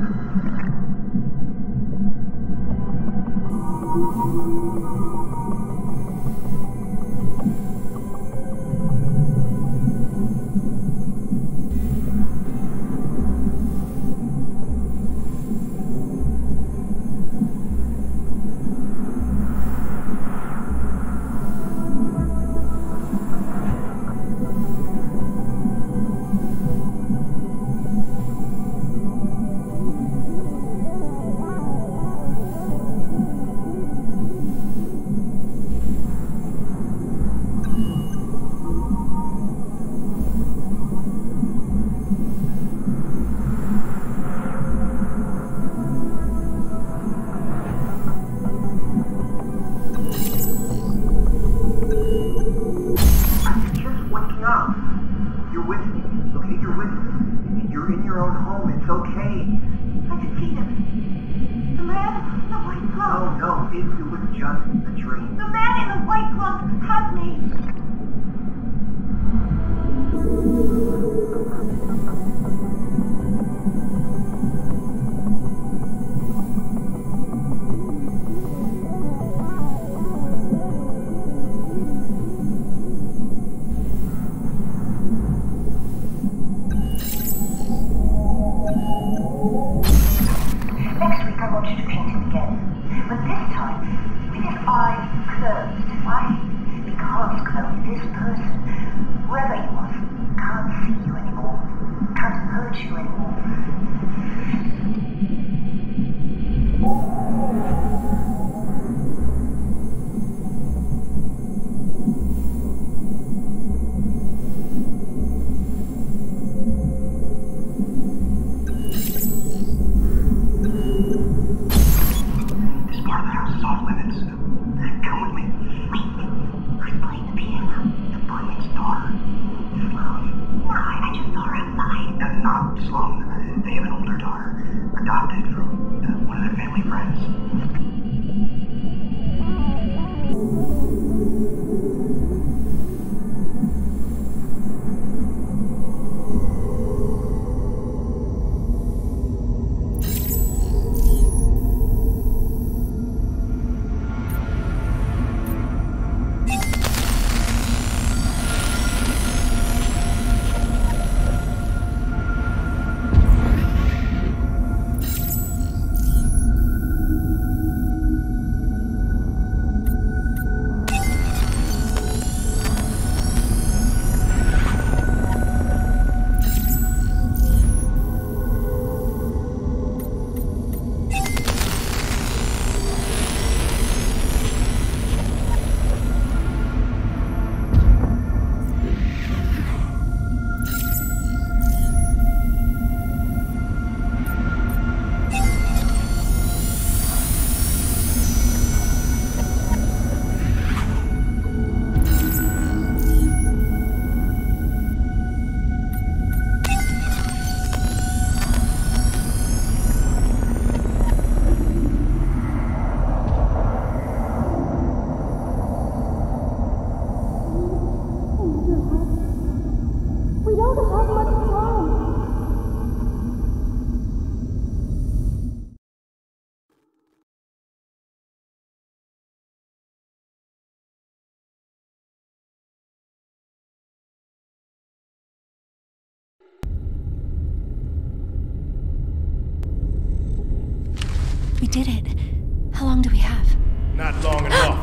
We did it. How long do we have? Not long enough.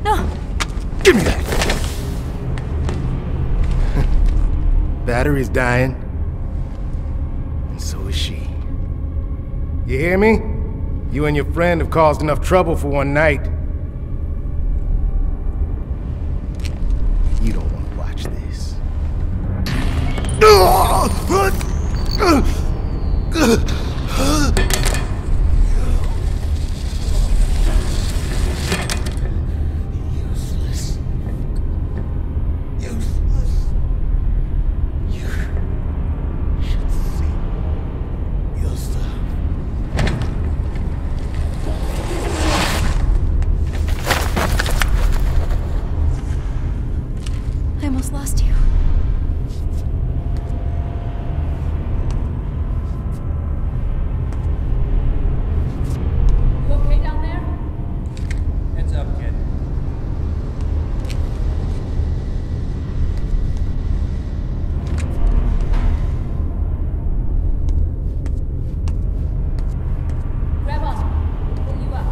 No! Give me that! Battery's dying. And so is she. You hear me? You and your friend have caused enough trouble for one night. You don't want to watch this. Useless. Useless. You should see yourself. I almost lost you. You okay down there? Heads up, kid. Grab on. Pull you up.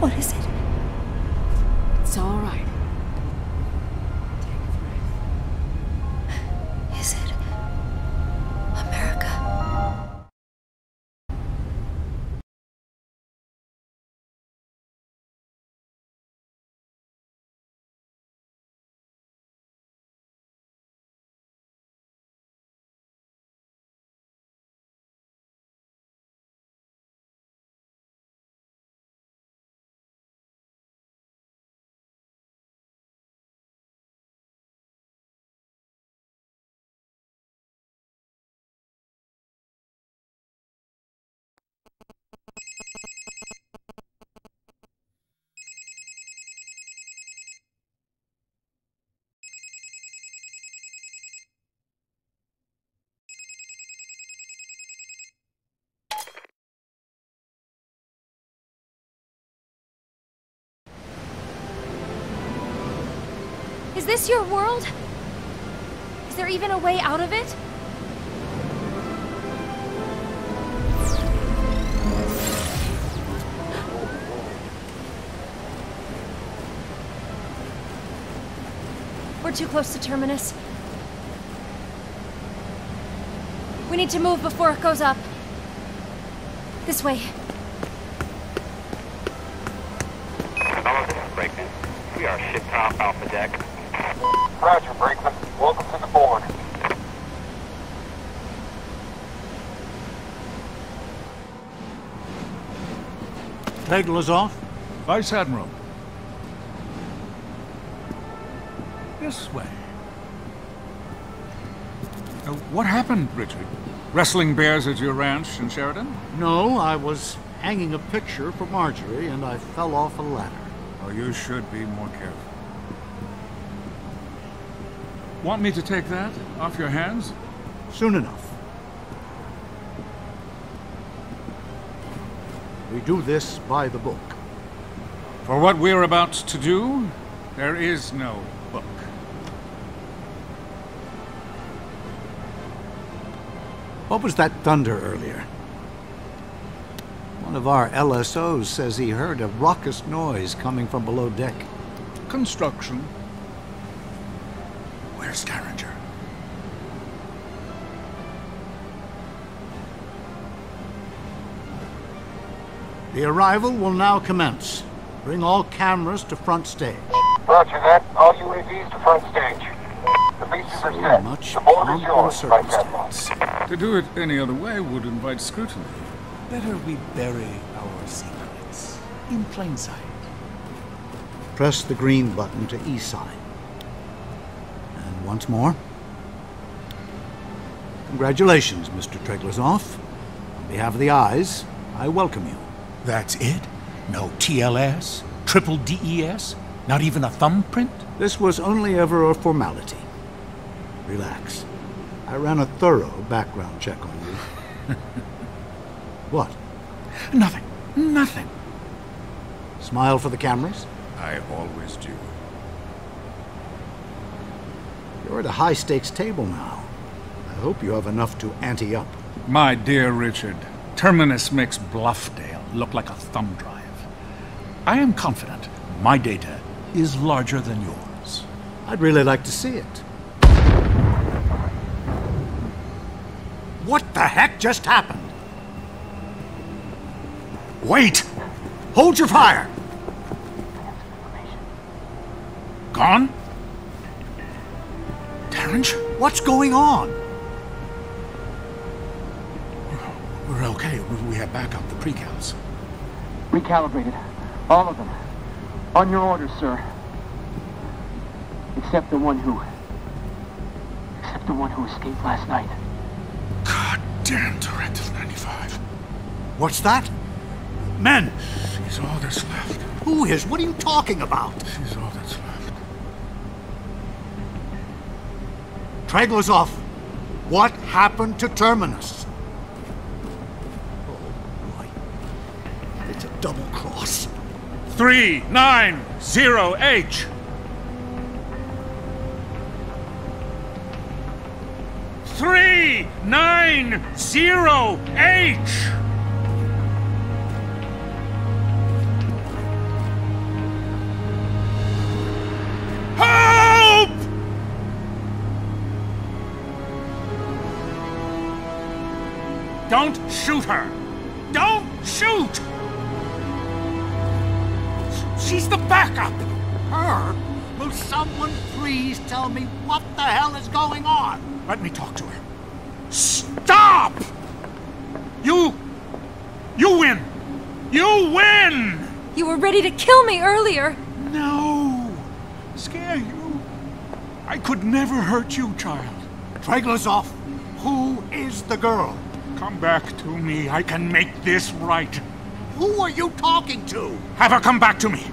What is it? It's all right. Is it America? Is this your world? Is there even a way out of it? We're too close to Terminus. We need to move before it goes up. This way. Hello, this is Brakeman. We are ship top Alpha Deck. Roger, Brakeman. Welcome to the board. Teglazov? Vice Admiral. This way. What happened, Richard? Wrestling bears at your ranch in Sheridan? No, I was hanging a picture for Marjorie and I fell off a ladder. Oh, you should be more careful. Want me to take that off your hands? Soon enough. We do this by the book. For what we're about to do, there is no book. What was that thunder earlier? One of our LSOs says he heard a raucous noise coming from below deck. Construction. Where's Derringer? The arrival will now commence. Bring all cameras to front stage. Roger that. All UAVs to front stage. The pieces are set. Much The board pomp is and yours, Vice Admiral. circumstance. To do it any other way would invite scrutiny. Better we bury our secrets in plain sight. Press the green button to E-sign. And once more. Congratulations, Mr. Treglazoff. On behalf of the Eyes, I welcome you. That's it? No TLS? Triple DES? Not even a thumbprint? This was only ever a formality. Relax. I ran a thorough background check on you. What? Nothing. Nothing. Smile for the cameras? I always do. You're at a high-stakes table now. I hope you have enough to ante up. My dear Richard, Terminus makes Bluffdale look like a thumb drive. I am confident my data is larger than yours. I'd really like to see it. What the heck just happened? Wait! Hold your fire! Gone? Terrence? What's going on? We're okay. We have backup, the precals. Recalibrated. All of them. On your orders, sir. Except the one who escaped last night. God damn Directive 95. What's that? Men! She's all that's left. Who is? What are you talking about? She's all that's left. Treglazoff, what happened to Terminus? Oh, boy. It's a double cross. 390H! 390H! Help! Don't shoot her! Don't shoot! She's the backup! Her? Will someone please tell me what the hell is going on? Let me talk to her. Stop! You win! You win! You were ready to kill me earlier! No! Scare you? I could never hurt you, child. Treglazoff, who is the girl? Come back to me. I can make this right. Who are you talking to? Have her come back to me.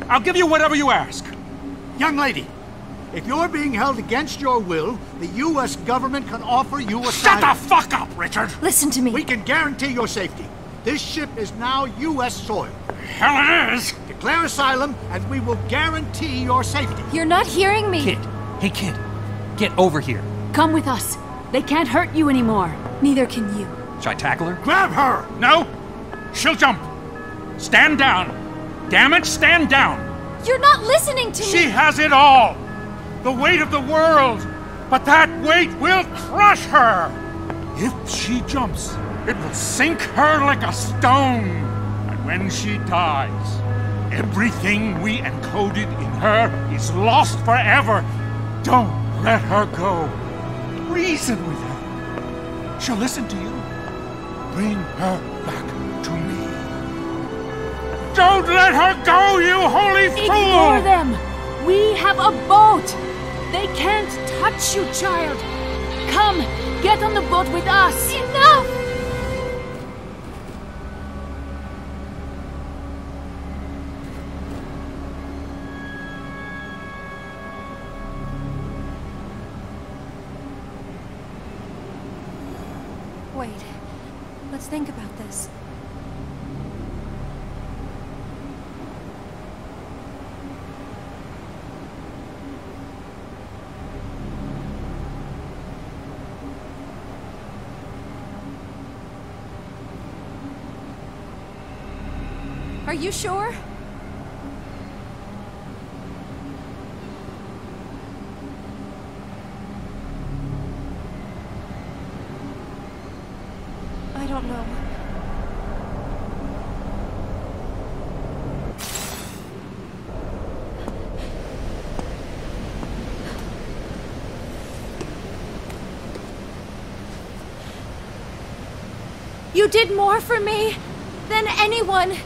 I'll give you whatever you ask. Young lady, if you're being held against your will, the U.S. government can offer you asylum. Shut the fuck up, Richard! Listen to me. We can guarantee your safety. This ship is now U.S. soil. Hell it is! Declare asylum, and we will guarantee your safety. You're not hearing me. Kid. Hey, kid. Get over here. Come with us. They can't hurt you anymore. Neither can you. Should I tackle her? Grab her! No! She'll jump. Stand down. Damn it, stand down. You're not listening to me! She has it all! The weight of the world! But that weight will crush her! If she jumps, it will sink her like a stone. And when she dies, everything we encoded in her is lost forever. Don't let her go. Reason with her. She'll listen to you. Bring her back to me. Don't let her go, you holy fool! Ignore them! We have a boat! They can't touch you, child! Come, get on the boat with us! Enough! Wait. Let's think about this. Are you sure? I don't know. You did more for me than anyone.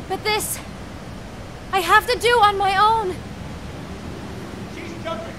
But this, I have to do on my own. She's jumping.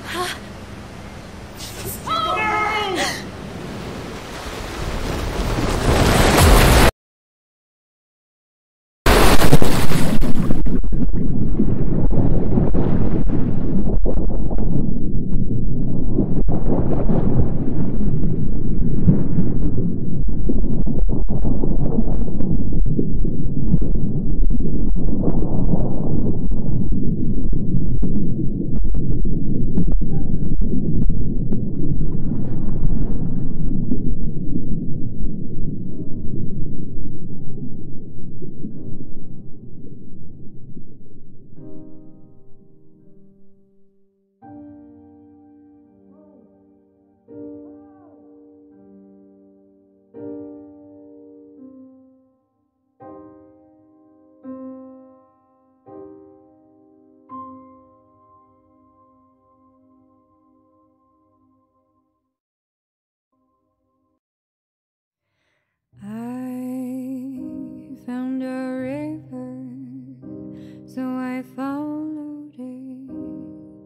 I found a river, so I followed it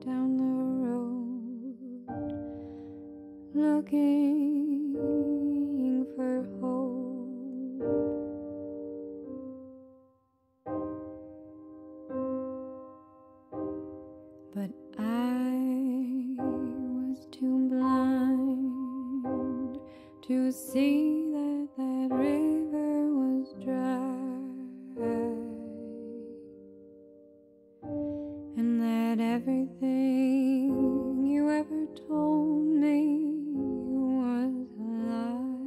down the road, looking for hope. But I was too blind to see that that river was dry, and that everything you ever told me was a lie.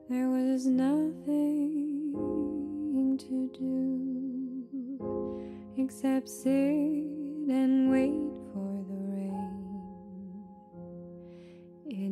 There was nothing to do except sit and wait for the rain. It